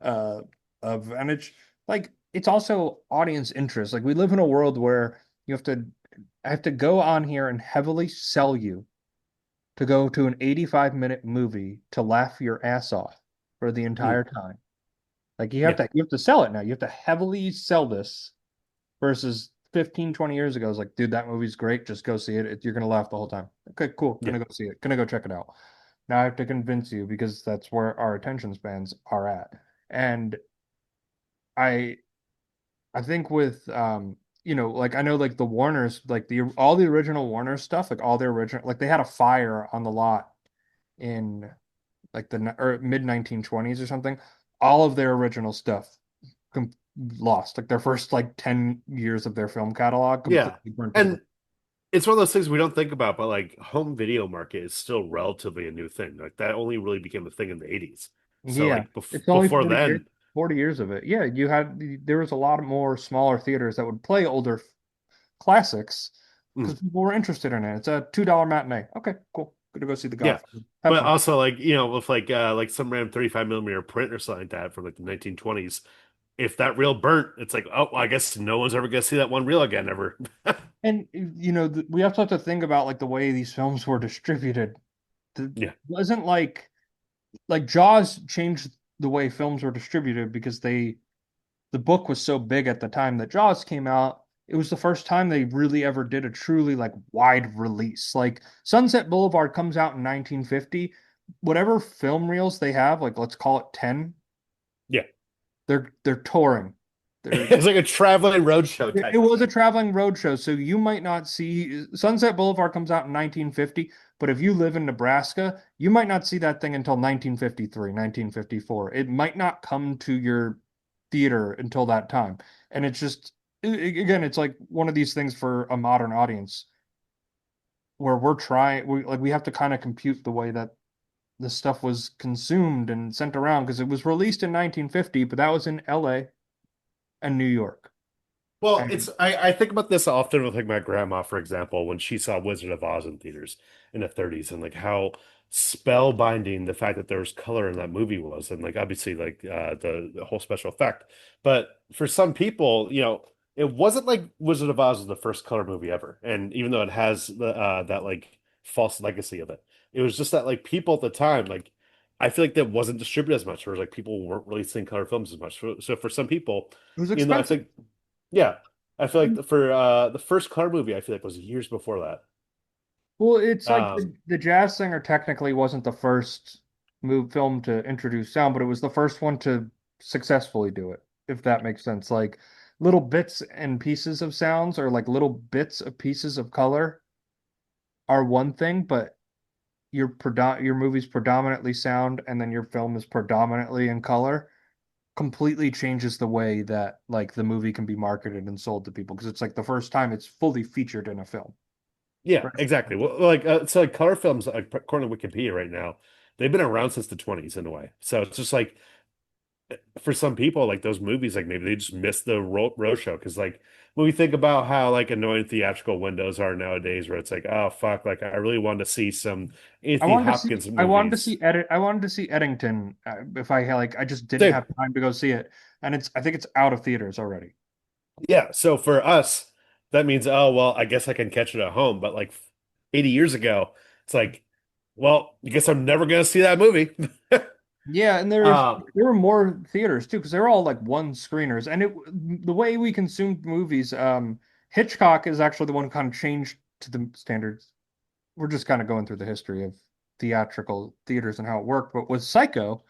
Uh, and it's like it's also audience interest. Like we live in a world where I have to go on here and heavily sell you to go to an 85-minute movie to laugh your ass off for the Mm. entire time. Like Yeah, you have to sell it now. You have to heavily sell this versus 15, 20 years ago. It's like, dude, that movie's great. Just go see it. You're gonna laugh the whole time. Okay, cool. yeah. Gonna go see it. Gonna go check it out. Now I have to convince you because that's where our attention spans are at. And I I think with like I know like the Warners, like the all the original Warner stuff, like all their original like they had a fire on the lot in like the or mid 1920s or something. All of their original stuff com lost. Like their first like 10 years of their film catalog Yeah. completely burnt to the ground. And it's one of those things we don't think about, but like home video market is still relatively a new thing. Like that only really became a thing in the 80s. So Yeah. like It's only before 40 years, then, 40 years of it. Yeah, there was a lot more smaller theaters that would play older classics mm, because people were interested in it. It's a $2 matinee. Okay, cool. Good to go see The yeah. Godfather. Have But fun. also like, with like some random 35 millimeter print or something like that from like the 1920s, if that reel burnt, it's like, oh, well, I guess no one's ever gonna see that one reel again ever. And we also have to think about like the way these films were distributed. It Yeah. wasn't like Jaws changed the way films were distributed because the book was so big at the time that Jaws came out. It was the first time they really ever did a truly like wide release. Like Sunset Boulevard comes out in 1950. Whatever film reels they have, like let's call it 10, Yeah. they're touring. They're It's like a traveling roadshow it type was a thing. traveling road show, so you might not see Sunset Boulevard comes out in 1950, but if you live in Nebraska, you might not see that thing until 1953, 1954. It might not come to your theater until that time. And it's just again, it's like one of these things for a modern audience where we have to kind of compute the way that this stuff was consumed and sent around because it was released in 1950, but that was in LA and New York. Well, And I think about this often with like my grandma, for example, when she saw Wizard of Oz in theaters in the 30s and like how spellbinding the fact that there was color in that movie was, and like obviously like the whole special effect. But for some people, it wasn't like Wizard of Oz was the first color movie ever. And even though it has that like false legacy of it, it was just that like people at the time, like I feel like that wasn't distributed as much, or like people weren't really seeing color films as much. So for some people, it was I expensive. think yeah, I feel like for the first car movie, I feel like was years before that. Well, it's like Um, the Jazz Singer technically wasn't the first film to introduce sound, but it was the first one to successfully do it, if that makes sense. Like little bits and pieces of sounds or like little bits of pieces of color are one thing, but your movie's predominantly sound and then your film is predominantly in color completely changes the way that like the movie can be marketed and sold to people because it's like the first time it's fully featured in a film. yeah, Right. exactly. Well, like so, like color films, like according to Wikipedia right now, they've been around since the 20s in a way. So it's just like for some people, like those movies, like maybe they just missed the road show because like when we think about how like annoying theatrical windows are nowadays, where it's like, oh fuck, like I really wanted to see some Anthony Hopkins movies. I wanted to see Eddington if I had like I just didn't Same. have time to go see it and I think it's out of theaters already. Yeah, so for us, that means, oh, well, I guess I can catch it at home. But like 80 years ago, it's like, well, I guess I'm never gonna see that movie. Yeah, and Um, there were more theaters too because they were all like one screeners and it the way we consumed movies Hitchcock is actually the one who kind of changed to the standards. We're just kind of going through the history of theatrical theaters and how it worked, but with Psycho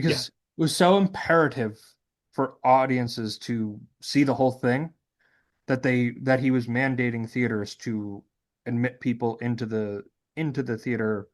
yeah. because it was so imperative for audiences to see the whole thing that he was mandating theaters to admit people into the theater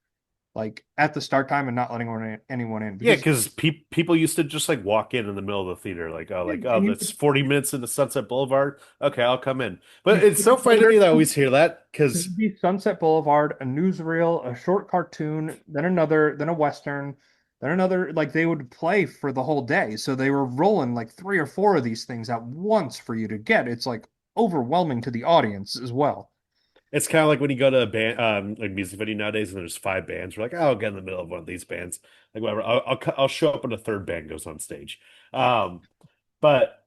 like at the start time and not letting anyone in Yeah, because because people used to just like walk in the middle of the theater, like, oh, and that's 40 minutes into Sunset Boulevard. Okay, I'll come in. But you it's so funny to me that I always hear that because there'd be Sunset Boulevard, a newsreel, a short cartoon, then another, then a western, then another. Like they would play for the whole day, so they were rolling like three or four of these things at once for you to get. It's like overwhelming to the audience as well. it's kind of like when you go to a band, like music video nowadays, and there's five bands. We're like, oh, I'll get in the middle of one of these bands, like whatever. I'll show up when the third band goes on stage. But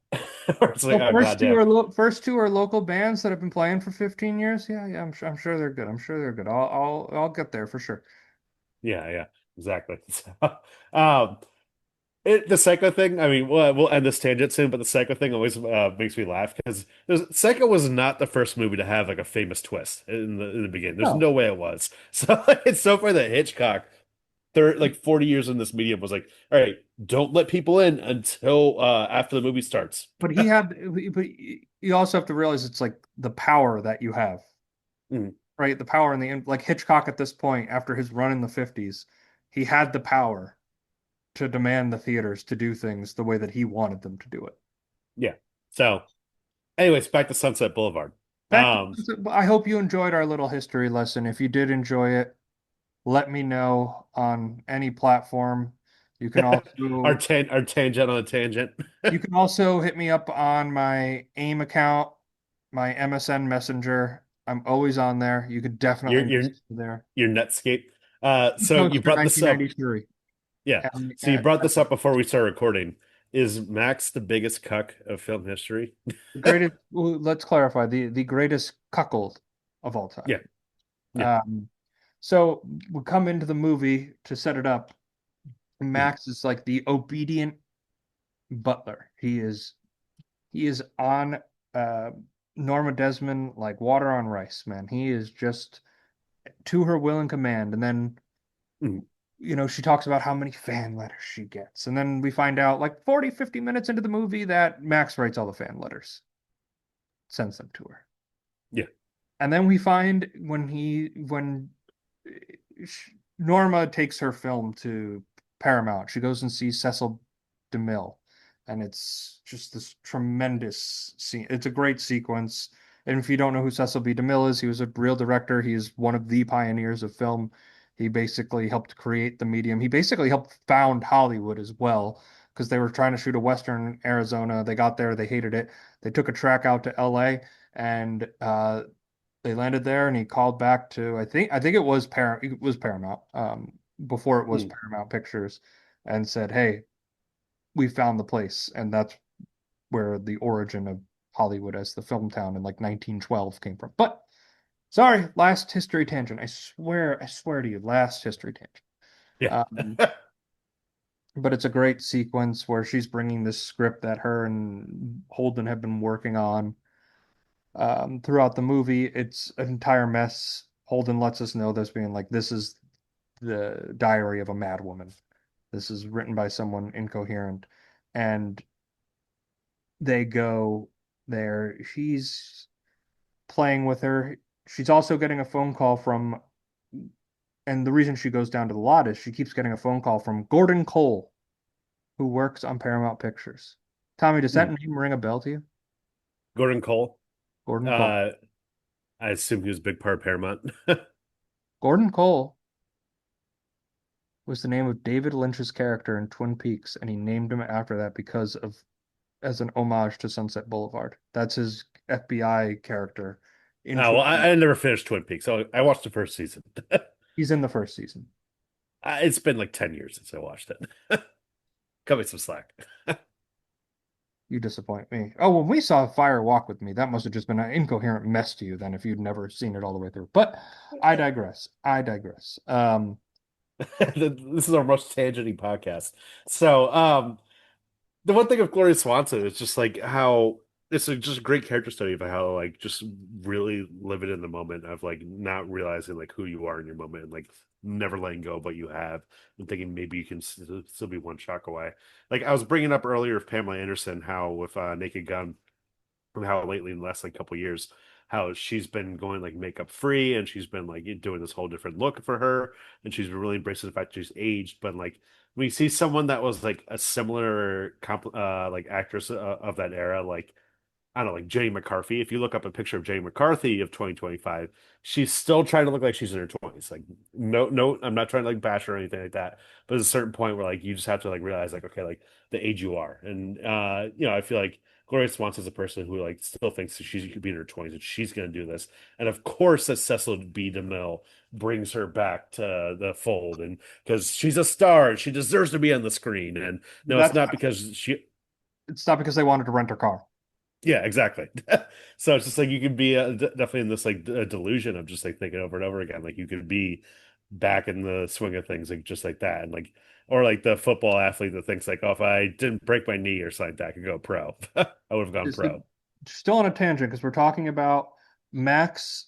it's like, Well, oh goddamn, first two are local bands that have been playing for 15 years. Yeah, yeah, I'm sure they're good. I'm sure they're good. I'll get there for sure. yeah, yeah, exactly. So, um, the Psycho thing. I mean, we'll end this tangent soon, but the Psycho thing always makes me laugh because Psycho was not the first movie to have like a famous twist in the beginning. There's No, no way it was. So it's so funny that Hitchcock like 40 years in this medium was like, all right, don't let people in until after the movie starts. But but you also have to realize it's like the power that you have, Mm, right? The power in like Hitchcock at this point, after his run in the 50s, he had the power to demand the theaters to do things the way that he wanted them to do it. yeah. So, anyways, back to Sunset Boulevard. Back Um, to, I hope you enjoyed our little history lesson. If you did enjoy it, let me know on any platform. You can also our tangent on a tangent. you can also hit me up on my AIM account, my MSN Messenger. I'm always on there. You could Your definitely your message me there. your Netscape. So you Toaster brought this up. 1993. Yeah. So you brought this up before we started recording. Is Max the biggest cuck of film history? The greatest, well, let's clarify, the greatest cuckold of all time. Yeah. Yeah. Um, so we come into the movie to set it up. Mm, Max is like the obedient butler. He is on uh Norma Desmond like water on rice, man. He is just to her will and command. And then, mm, she talks about how many fan letters she gets. And then we find out like 40, 50 minutes into the movie that Max writes all the fan letters, sends them to her. yeah. And then we find when Norma takes her film to Paramount, she goes and sees Cecil DeMille, and it's just this tremendous scene. It's a great sequence. And if you don't know who Cecil B. DeMille is, he was a real director. He is one of the pioneers of film. He basically helped create the medium. He basically helped found Hollywood as well, because they were trying to shoot a Western in Arizona. They got there, they hated it. They took a track out to LA, and they landed there, and he called back to I think it was Paramount, before it was Mm, Paramount Pictures, and said, "Hey, we found the place," and that's where the origin of Hollywood as the film town in like 1912 came from. But sorry, last history tangent. I swear to you, last history tangent. yeah. Um, but it's a great sequence where she's bringing this script that her and Holden have been working on throughout the movie. It's an entire mess. Holden lets us know this, being like, this is the diary of a mad woman. This is written by someone incoherent. And they go there. She's playing with her. She's also getting a phone call from, and the reason she goes down to the lot is she keeps getting a phone call from Gordon Cole, who works on Paramount Pictures. Tommy, does that Mm. name ring a bell to you? Gordon Cole. Gordon Cole. Uh, I assume he was a big part of Paramount. Gordon Cole was the name of David Lynch's character in Twin Peaks, and he named him after that because of as an homage to Sunset Boulevard. That's his FBI character in Oh, well, Twin Peaks. I never finished Twin Peaks, so I watched the first season. He's in the first season. It's been like 10 years since I watched it. Cut me some slack. You disappoint me. Oh, when we saw Fire Walk with Me, that must have just been an incoherent mess to you then if you'd never seen it all the way through. But I digress. I digress. This is our most tangenty podcast. So, the one thing of Gloria Swanson is just like how it's just a great character study of how like just really living in the moment of like not realizing like who you are in your moment and like never letting go of what you have and thinking maybe you can still be one shock away. Like I was bringing up earlier of Pamela Anderson, how with Naked Gun, and how lately in the last like couple years, how she's been going like makeup free and she's been like doing this whole different look for her, and she's been really embracing the fact she's aged. But like when you see someone that was like a similar like actress of that era, like I don't know, like Jenny McCarthy. If you look up a picture of Jenny McCarthy of 2025, she's still trying to look like she's in her 20s. Like, no, I'm not trying to like bash her or anything like that. But there's a certain point where like you just have to like realize like, okay, like the age you are. And I feel like Gloria Swanson's a person who like still thinks that she could be in her 20s and she's gonna do this. And of course that Cecil B. DeMille brings her back to the fold, and because she's a star, she deserves to be on the screen. And no, it's That's not because she it's not because they wanted to rent her car. yeah, exactly. So it's just like you could be definitely in this like delusion of just like thinking over and over again. Like you could be back in the swing of things, like just like that, and like or like the football athlete that thinks like, oh, if I didn't break my knee or something like that, I could go pro. I would have gone Just pro. still on a tangent because we're talking about Max,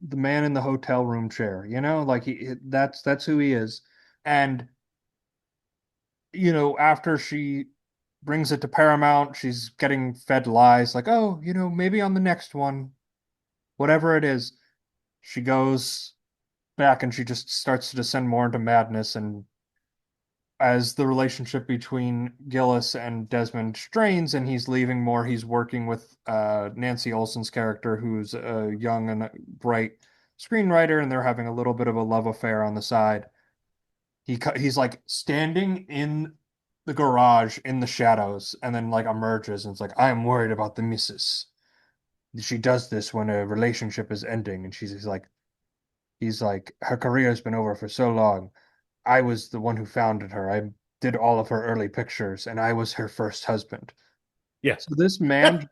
the man in the hotel room chair. Like that's who he is. And, after she brings it to Paramount, she's getting fed lies like, oh, maybe on the next one, whatever it is, she goes back and she just starts to descend more into madness. And as the relationship between Gillis and Desmond strains and he's leaving more, he's working with Nancy Olsen's character, who's a young and bright screenwriter, and they're having a little bit of a love affair on the side. He's like standing in the garage in the shadows and then like emerges and it's like, I am worried about the missus. She does this when a relationship is ending, and he's like, her career has been over for so long. I was the one who founded her. I did all of her early pictures, and I was her first husband. Yeah. So this man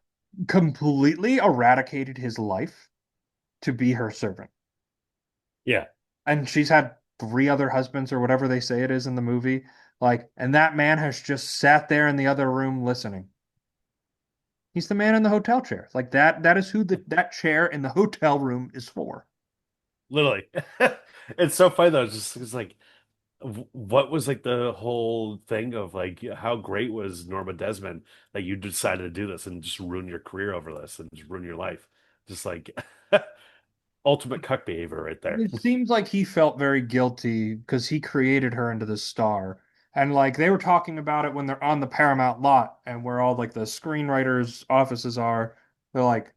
completely eradicated his life to be her servant. Yeah. And she's had three other husbands or whatever they say it is in the movie. Like, and that man has just sat there in the other room listening. He's the man in the hotel chair. Like that is who that chair in the hotel room is for. Literally. It's so funny though. It's like, what was like the whole thing of like how great was Norma Desmond that you decided to do this and just ruin your career over this and just ruin your life? Just like ultimate cuck behavior right there. It seems like he felt very guilty because he created her into the star. And like they were talking about it when they're on the Paramount lot and where all like the screenwriters' offices are. They're like,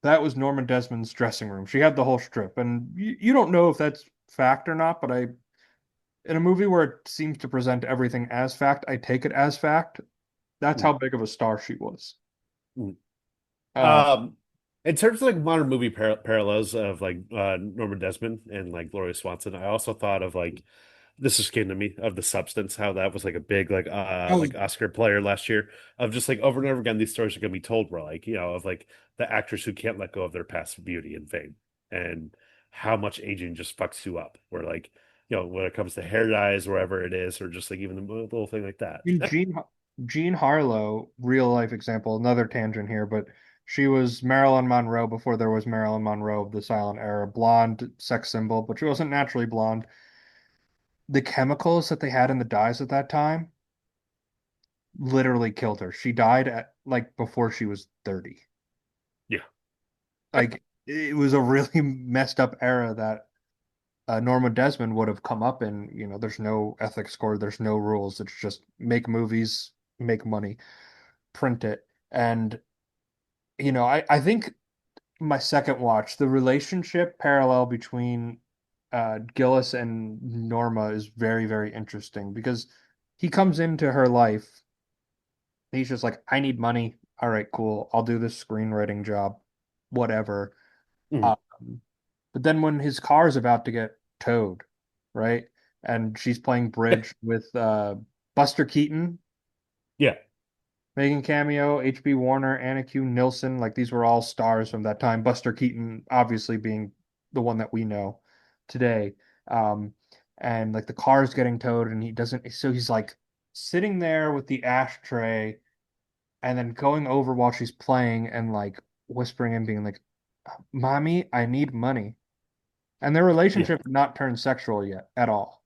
that was Norma Desmond's dressing room. She had the whole strip. And you don't know if that's fact or not, but in a movie where it seems to present everything as fact, I take it as fact. That's Mm, how big of a star she was. mm. Uh, Um, in terms of like modern movie parallels of like Norma Desmond and like Gloria Swanson, I also thought of like this just came to me of The Substance, how that was like a big oh, like Oscar player last year of just like over and over again these stories are gonna be told where like of like the actors who can't let go of their past beauty and fame and how much aging just fucks you up. Where like when it comes to hair dyes, wherever it is, or just like even the little thing like that. in Jean Harlow, real life example, another tangent here, but she was Marilyn Monroe before there was Marilyn Monroe of the silent era, blonde sex symbol, but she wasn't naturally blonde. The chemicals that they had in the dyes at that time literally killed her. She died at like before she was 30. Yeah. Like it was a really messed up era that Norma Desmond would have come up in. There's no ethics code, there's no rules. It's just make movies, make money, print it. And, I think my second watch, the relationship parallel between Gillis and Norma is very, very interesting because he comes into her life. He's just like, I need money. All right, cool. I'll do this screenwriting job, whatever. Mm. Um, but then when his car is about to get towed, right? And she's playing bridge with Buster Keaton, Yeah. making cameo, H.B. Warner, Anna Q. Nilsson, like these were all stars from that time. Buster Keaton, obviously being the one that we know today. Um, and like the car is getting towed, and he doesn't, so he's like sitting there with the ashtray and then going over while she's playing and like whispering and being like, Mommy, I need money. And their Yeah. relationship had not turned sexual yet at all.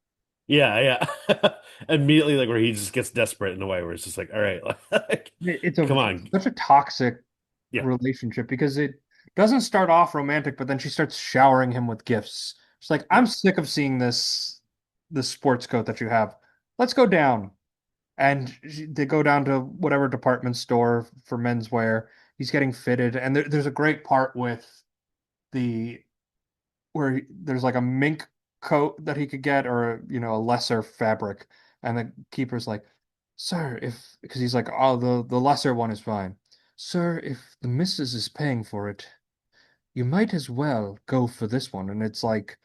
Yeah, yeah. Immediately, like where he just gets desperate in a way where it's just like, all right, like, come It's on. such a toxic Yeah, relationship because it doesn't start off romantic, but then she starts showering him with gifts. She's like, yeah, I'm sick of seeing this sports coat that you have. Let's go down. And they go down to whatever department store for menswear. He's getting fitted, and there's a great part with the where there's like a mink coat that he could get or a lesser fabric, and the keeper's like, sir, if because he's like, oh, the lesser one is fine, sir, if the missus is paying for it, you might as well go for this one. And it's like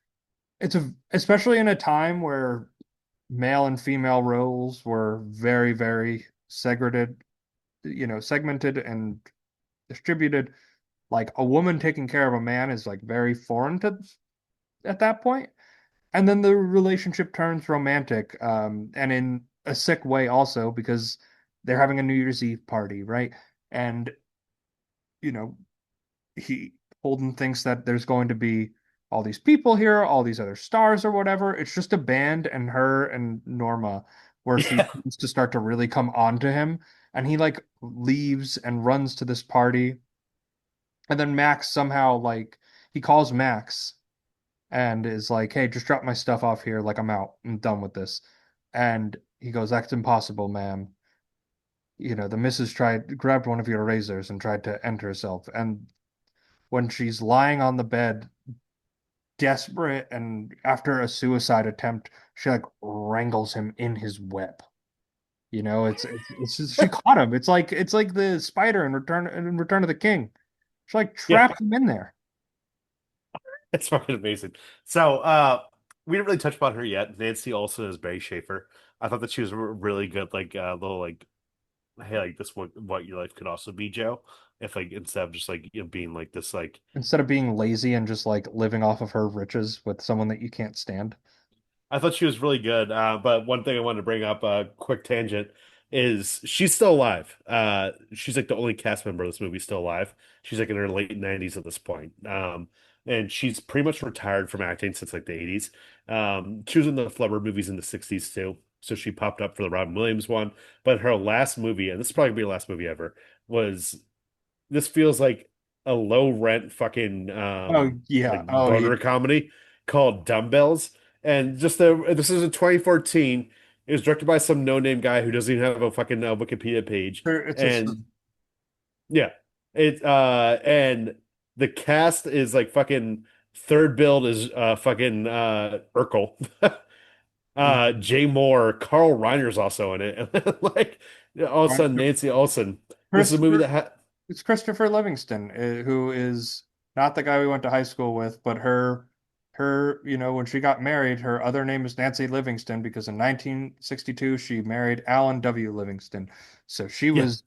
especially in a time where male and female roles were very, very segmented and distributed. Like a woman taking care of a man is like very foreign to at that point. And then the relationship turns romantic, and in a sick way also because they're having a New Year's Eve party, right? And you know, he Holden thinks that there's going to be all these people here, all these other stars or whatever. It's just a band and her and Norma, where she Yeah. needs to start to really come on to him. And he like leaves and runs to this party. And then Max somehow like he calls Max and is like, "Hey, just drop my stuff off here. Like I'm out. I'm done with this." And he goes, "That's impossible, ma'am. The missus grabbed one of your razors and tried to end herself." And when she's lying on the bed, desperate and after a suicide attempt, she like wrangles him in his web. It's just, she caught him. It's like the spider in Return of the King. She like Yeah. trapped him in there. It's fucking amazing. So, we didn't really touch upon her yet. Nancy Olsen is Barry Schaefer. I thought that she was really good, like little like, hey, like this what your life could also be, Joe. If like instead of just like being like this like Instead of being lazy and just like living off of her riches with someone that you can't stand. I thought she was really good. But one thing I wanted to bring up, quick tangent, is she's still alive. She's like the only cast member of this movie still alive. She's like in her late 90s at this point. And she's pretty much retired from acting since like the 80s. She was in the Flubber movies in the 60s too. So she popped up for the Robin Williams one. But her last movie, and this is probably gonna be her last movie ever, was this feels like a low rent fucking Oh yeah. like Oh yeah. boner comedy called Dumbbells. And this is in 2014. It was directed by some no-name guy who doesn't even have a fucking Wikipedia page. It's a And yeah, and the cast is like fucking third build is fucking Urkel. Jay Moore, Carl Reiner's also in it. And like all of a sudden Nancy Olsen. This is a movie Christopher that ha It's Christopher Livingston, who is not the guy we went to high school with, but when she got married, her other name is Nancy Livingston because in 1962 she married Alan W. Livingston. So she yeah. was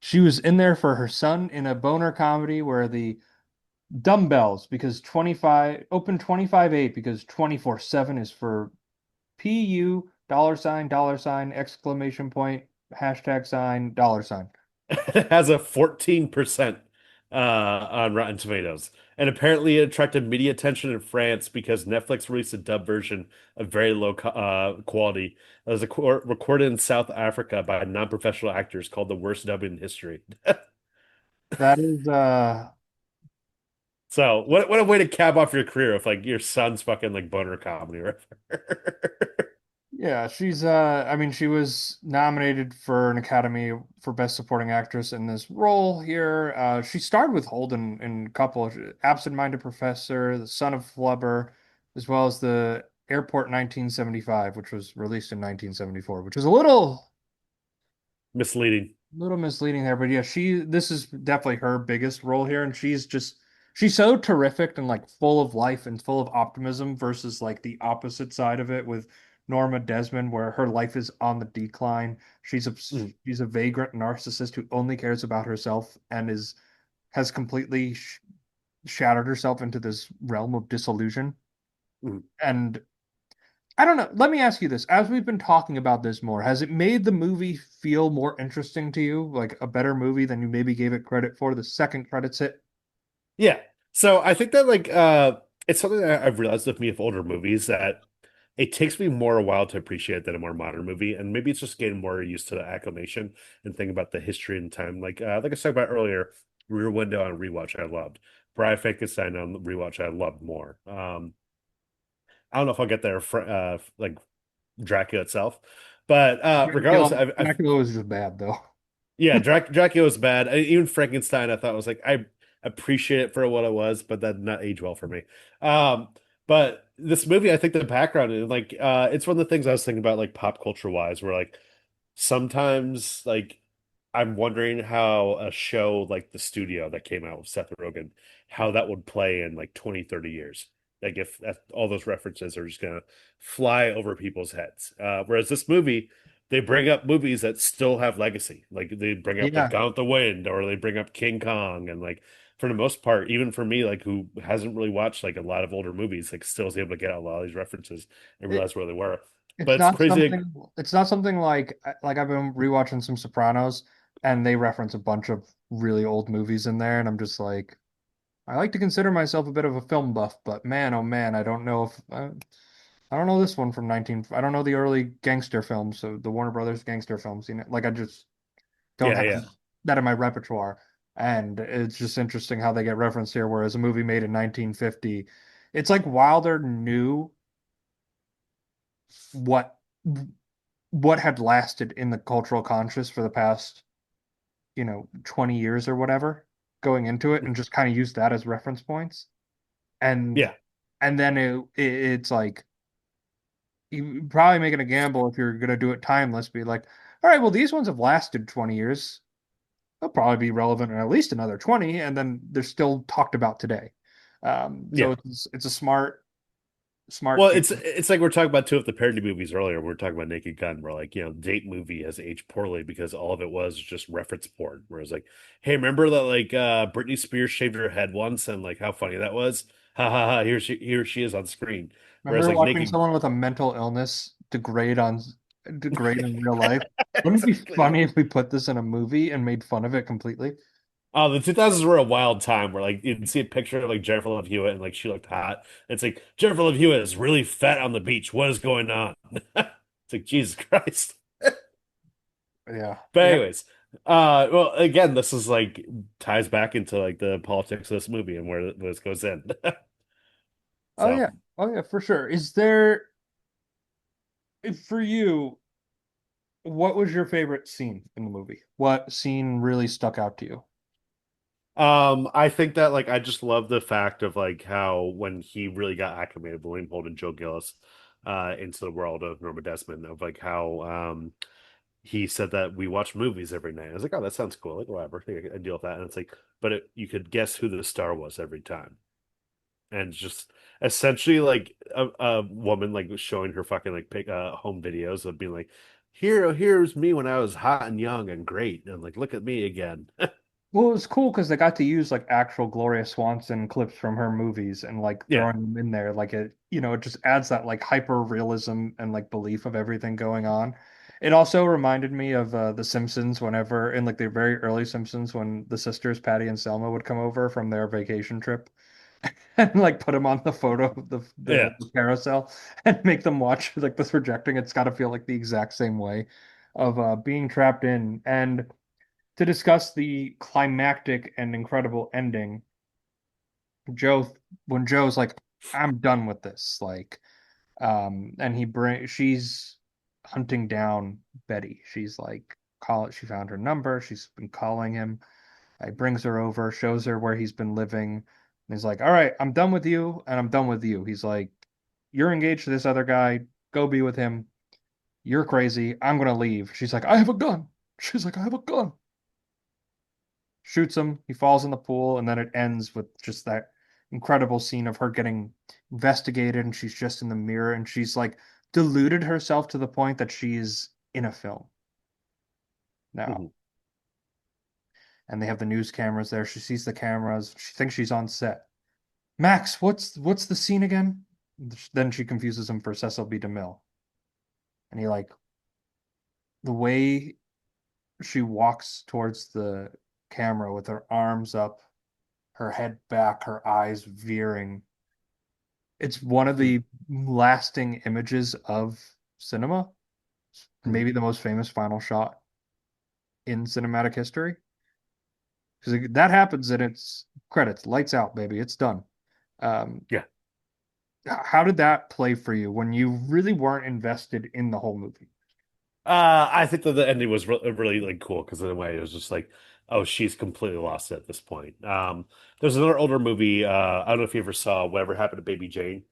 she was in there for her son in a boner comedy where the dumbbells because 25 open 25/8 because 24/7 is for PU dollar sign exclamation point hashtag sign dollar sign. It has a 14% on Rotten Tomatoes. And apparently it attracted media attention in France because Netflix released a dub version of very low quality. It was recorded in South Africa by non-professional actors called the worst dub in history. That is So what a way to cap off your career if like your son's fucking like boner comedy, right? Yeah, she's I mean she was nominated for an Academy for Best Supporting Actress in this role here. She starred with Holden in a couple of Absent-Minded Professor, The Son of Flubber, as well as the Airport 1975, which was released in 1974, which is a Misleading. little misleading there, but yeah, this is definitely her biggest role here, and she's so terrific and like full of life and full of optimism versus like the opposite side of it with Norma Desmond, where her life is on the decline. Mm, She's a vagrant narcissist who only cares about herself and has completely shattered herself into this realm of disillusion. mm. And I don't know. Let me ask you this. As we've been talking about this more, has it made the movie feel more interesting to you? Like a better movie than you maybe gave it credit for the second credits hit? Yeah. So I think that like it's something that I've realized with me of older movies that it takes me more a while to appreciate than a more modern movie, and maybe it's just getting more used to the acclamation and thinking about the history and time. Like I said about earlier, Rear Window on rewatch I loved. Bride Frankenstein on rewatch I loved more. I don't know if I'll get there for like Dracula itself, but regardless, Dracula, Dracula was just bad though. yeah, Dracula was bad. Even Frankenstein, I thought was like I appreciate it for what it was, but that did not age well for me. Um, but this movie, I think the background is like it's one of the things I was thinking about like pop culture wise, where like sometimes like I'm wondering how a show like The Studio that came out with Seth Rogen, how that would play in like 20, 30 years. Like if all those references are just gonna fly over people's heads. Whereas this movie, they bring up movies that still have legacy. Like they bring up like Yeah, Gone with the Wind, or they bring up King Kong, and like for the most part, even for me, like who hasn't really watched like a lot of older movies, like still is able to get out a lot of these references and it, realize where they were. it's But it's not crazy. something. It's not something like I've been rewatching some Sopranos, and they reference a bunch of really old movies in there, and I'm just like, I like to consider myself a bit of a film buff, but man, oh man, I don't know if I don't know this one from 19. I don't know the early gangster films, so the Warner Brothers gangster films. Like I just don't Yeah, have yeah. that in my repertoire. And it's just interesting how they get referenced here. Whereas a movie made in 1950, it's like Wilder knew what what had lasted in the cultural conscious for the past 20 years or whatever going into it and just kind of use that as reference points. And Yeah. and then it's like you probably making a gamble if you're gonna do it timeless, be like, all right, well, these ones have lasted 20 years. They'll probably be relevant in at least another 20, and then they're still talked about today. So Yeah. it's a smart Well, take. it's like we're talking about two of the parody movies earlier. We were talking about Naked Gun, where like, date movie has aged poorly because all of it was just reference porn. Whereas like, hey, remember that like Britney Spears shaved her head once and like how funny that was? Ha ha ha, here she is on screen. Whereas Remember like watching Naked someone with a mental illness degrade in real life? Wouldn't it be exactly. funny if we put this in a movie and made fun of it completely? Oh, the 2000s were a wild time where like you'd see a picture of like Jennifer Love Hewitt and like she looked hot. And it's like Jennifer Love Hewitt is really fat on the beach. What is going on? It's like Jesus Christ. Yeah. But Yeah. anyways, well, again, this is like ties back into like the politics of this movie and where this goes in. Oh So, yeah. Oh yeah, for sure. Is there for you, what was your favorite scene in the movie? What scene really stuck out to you? I think that like I just love the fact of like how when he really got acclimated, William Holt and Joe Gillis, into the world of Norma Desmond, of like how he said that we watch movies every night. I was like, oh, that sounds cool. Like, whatever, I deal with that. And it's like, but you could guess who the star was every time. And just essentially like a woman like showing her fucking like pick home videos of being like, here's me when I was hot and young and great. And like, look at me again. Well, it was cool because they got to use like actual Gloria Swanson clips from her movies and like Yeah, throwing them in there. Like it just adds that like hyper realism and like belief of everything going on. It also reminded me of The Simpsons whenever in like the very early Simpsons when the sisters Patty and Selma would come over from their vacation trip and like put them on the photo of yeah. the carousel and make them watch like this projecting. It's got to feel like the exact same way of being trapped in. And to discuss the climactic and incredible ending, Joe, when Joe's like, I'm done with this, like, and she's hunting down Betty. She's like, she found her number. She's been calling him. He brings her over, shows her where he's been living. And he's like, all right, I'm done with you, and I'm done with you. He's like, you're engaged to this other guy. Go be with him. You're crazy. I'm gonna leave. She's like, I have a gun. She's like, I have a gun. Shoots him. He falls in the pool, and then it ends with just that incredible scene of her getting investigated, and she's just in the mirror, and she's like deluded herself to the point that she's in a film now. Mhm. And they have the news cameras there. She sees the cameras. She thinks she's on set. Max, what's the scene again? Then she confuses him for Cecil B. DeMille, and he like the way she walks towards the camera with her arms up, her head back, her eyes veering. It's one of Mhm. the lasting images of cinema, Mhm. maybe the most famous final shot in cinematic history. Because that happens and it's credits, lights out, baby, it's done. Um, Yeah. how did that play for you when you really weren't invested in the whole movie? I think that the ending was really like cool because in a way it was just like, oh, she's completely lost it at this point. There's another older movie. I don't know if you ever saw Whatever Happened to Baby Jane.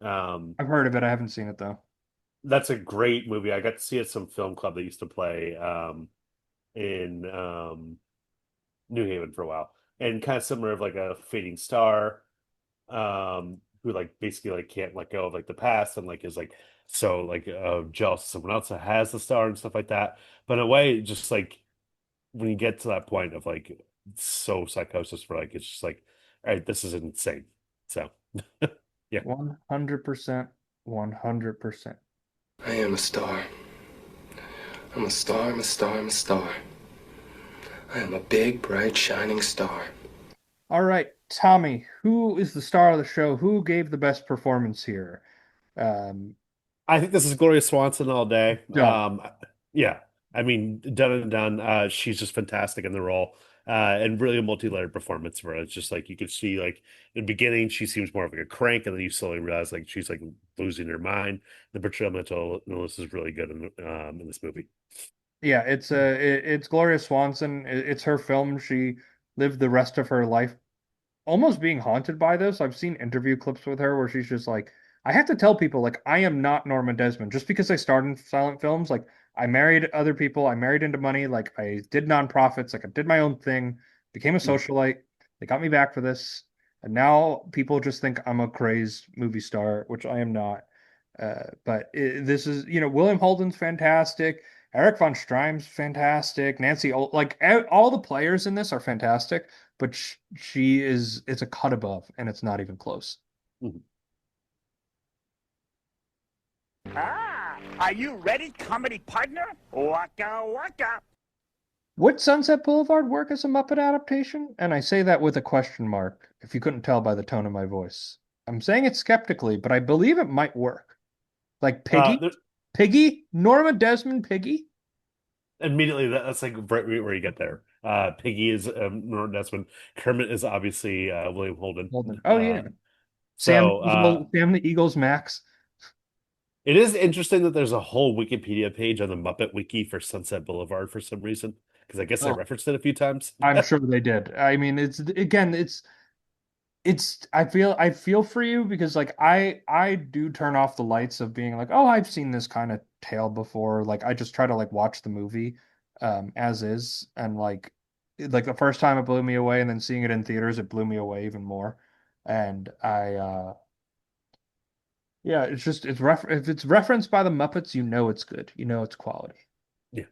Um, I've heard of it, I haven't seen it though. that's a great movie. I got to see it at some film club that used to play in New Haven for a while, and kind of similar of like a fading star, who like basically like can't let go of like the past and like is like so like jealous of someone else that has the star and stuff like that. But in a way, just like when you get to that point of like so psychosis for like it's just like, all right, this is insane. So yeah. 100%, 100%. I am a star. I'm a star, I'm a star, I'm a star. I am a big, bright, shining star. All right, Tommy, who is the star of the show? Who gave the best performance here? Um, I think this is Gloria Swanson all day. Done. Yeah, I mean, done and done. She's just fantastic in the role, and really a multi-layered performance for her. It's just like you could see, like in the beginning, she seems more of like a crank, and then you slowly realize like she's like losing her mind. The portrayal of mental illness is really good in this movie. Yeah, it's Gloria Swanson. It's her film. She lived the rest of her life almost being haunted by this. I've seen interview clips with her where she's just like, I have to tell people like I am not Norma Desmond just because I starred in silent films. Like I married other people, I married into money, like I did nonprofits, like I did my own thing, became a Mhm. socialite. They got me back for this, and now people just think I'm a crazed movie star, which I am not. This is, William Holden's fantastic. Eric von Strime's fantastic. All the players in this are fantastic, but it's a cut above, and it's not even close. Mhm. Ah, are you ready, comedy partner? Waka waka. Would Sunset Boulevard work as a Muppet adaptation? And I say that with a question mark, if you couldn't tell by the tone of my voice. I'm saying it skeptically, but I believe it might work. Like Piggy? There, Piggy? Norma Desmond Piggy? immediately that's like right where you get there. Piggy is Norman Desmond. Kermit is obviously William Holden. Holden. Oh yeah. So Sam the Eagles Max. it is interesting that there's a whole Wikipedia page on the Muppet Wiki for Sunset Boulevard for some reason, because I guess they Oh, referenced it a few times. I'm sure they did. I mean, I feel for you because like I do turn off the lights of being like, oh, I've seen this kind of tale before. Like I just try to like watch the movie as is, and like the first time it blew me away, and then seeing it in theaters it blew me away even more. And yeah, if it's referenced by the Muppets, you know it's good. You know it's quality. Yeah.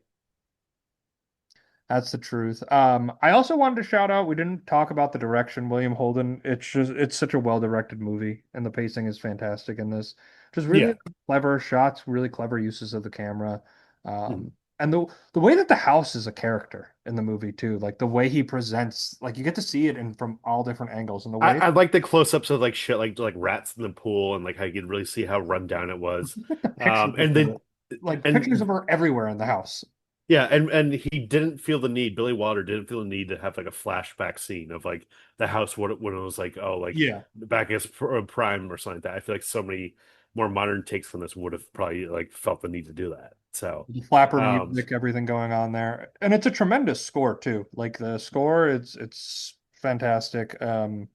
That's the truth. I also wanted to shout out, we didn't talk about the direction, William Holden. It's such a well-directed movie, and the pacing is fantastic in this. Just really Yeah. clever shots, really clever uses of the camera. Mhm. And the way that the house is a character in the movie too, like the way he presents, like you get to see it in from all different angles, and the way I like the close-ups of like shit like rats in the pool and like how you could really see how run down it was. the pictures of And her, then like pictures of and her everywhere in the house. yeah, and he didn't feel the need. Billy Wilder didn't feel the need to have like a flashback scene of like the house when it was like, oh, like Yeah. back as prime or something like that. I feel like so many more modern takes from this would have probably like felt the need to do that. So, The flapper um, music, everything going on there. And it's a tremendous score too. Like the score, it's fantastic. But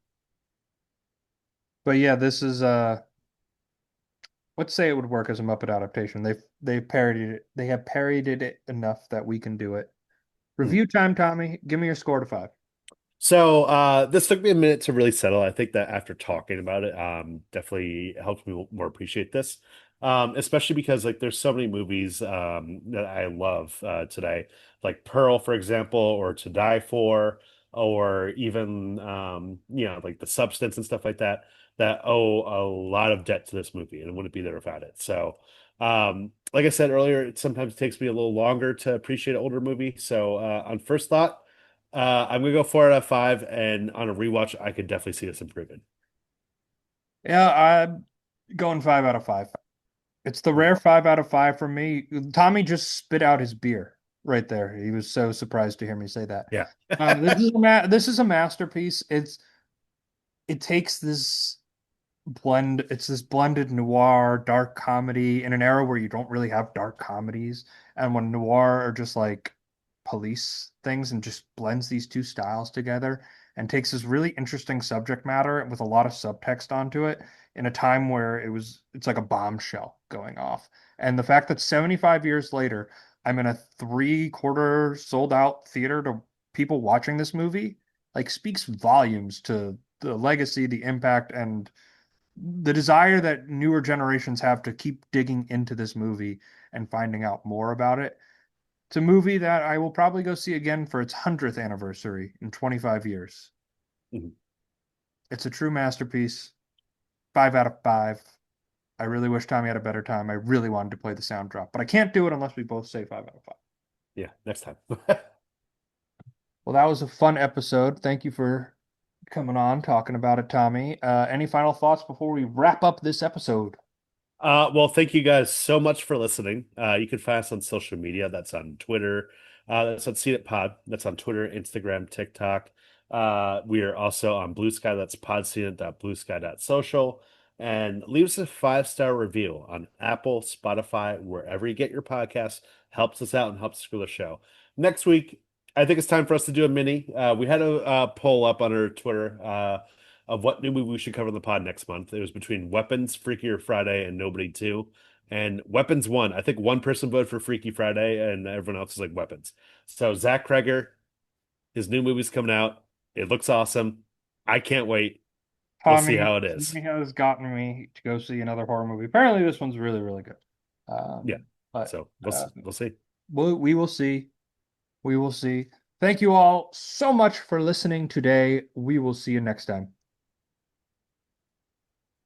yeah, this is let's say it would work as a Muppet adaptation. They've parodied it. They have parodied it enough that we can do it. hmm. Review time, Tommy. Give me your score to five. So this took me a minute to really settle. I think that after talking about it, definitely helped me more appreciate this. Especially because like there's so many movies that I love today, like Pearl, for example, or To Die For, or even like The Substance and stuff like that, that owe a lot of debt to this movie and it wouldn't be there without it. So like I said earlier, it sometimes takes me a little longer to appreciate an older movie. So on first thought. I'm gonna go 4 out of 5, and on a rewatch, I could definitely see this improving. Yeah, I'm going 5 out of 5. It's the Mhm. rare 5 out of 5 from me. Tommy just spit out his beer right there. He was so surprised to hear me say that. Yeah. This is a masterpiece. It takes this it's this blended noir dark comedy in an era where you don't really have dark comedies, and when noir are just like police things, and just blends these two styles together and takes this really interesting subject matter with a lot of subtext onto it in a time where it's like a bombshell going off. And the fact that 75 years later I'm in a 3/4 sold out theater to people watching this movie like speaks volumes to the legacy, the impact, and the desire that newer generations have to keep digging into this movie and finding out more about it. It's a movie that I will probably go see again for its 100th anniversary in 25 years. Mhm. It's a true masterpiece. 5 out of 5. I really wish Tommy had a better time. I really wanted to play the sound drop, but I can't do it unless we both say 5 out of 5. Yeah, next time. Well, that was a fun episode. Thank you for coming on, talking about it, Tommy. Any final thoughts before we wrap up this episode? Well, thank you guys so much for listening. You can find us on social media. That's on Twitter. That's on See It Pod. That's on Twitter, Instagram, TikTok. We are also on Blue Sky. That's podseeing.bluesky.social. And leave us a 5-star review on Apple, Spotify, wherever you get your podcasts. Helps us out and helps us grow the show. Next week, I think it's time for us to do a mini. We had a poll up on our Twitter of what new movie we should cover in the pod next month. It was between Weapons, Freakier Friday, and Nobody 2. And Weapons won. I think one person voted for Freaky Friday, and everyone else is like Weapons. So Zach Kreger, his new movie's coming out. It looks awesome. I can't wait. We'll see how it is. Tommy has gotten me to go see another horror movie. Apparently, this one's really, really good. Yeah. But So we'll see. We will see. We will see. Thank you all so much for listening today. We will see you next time.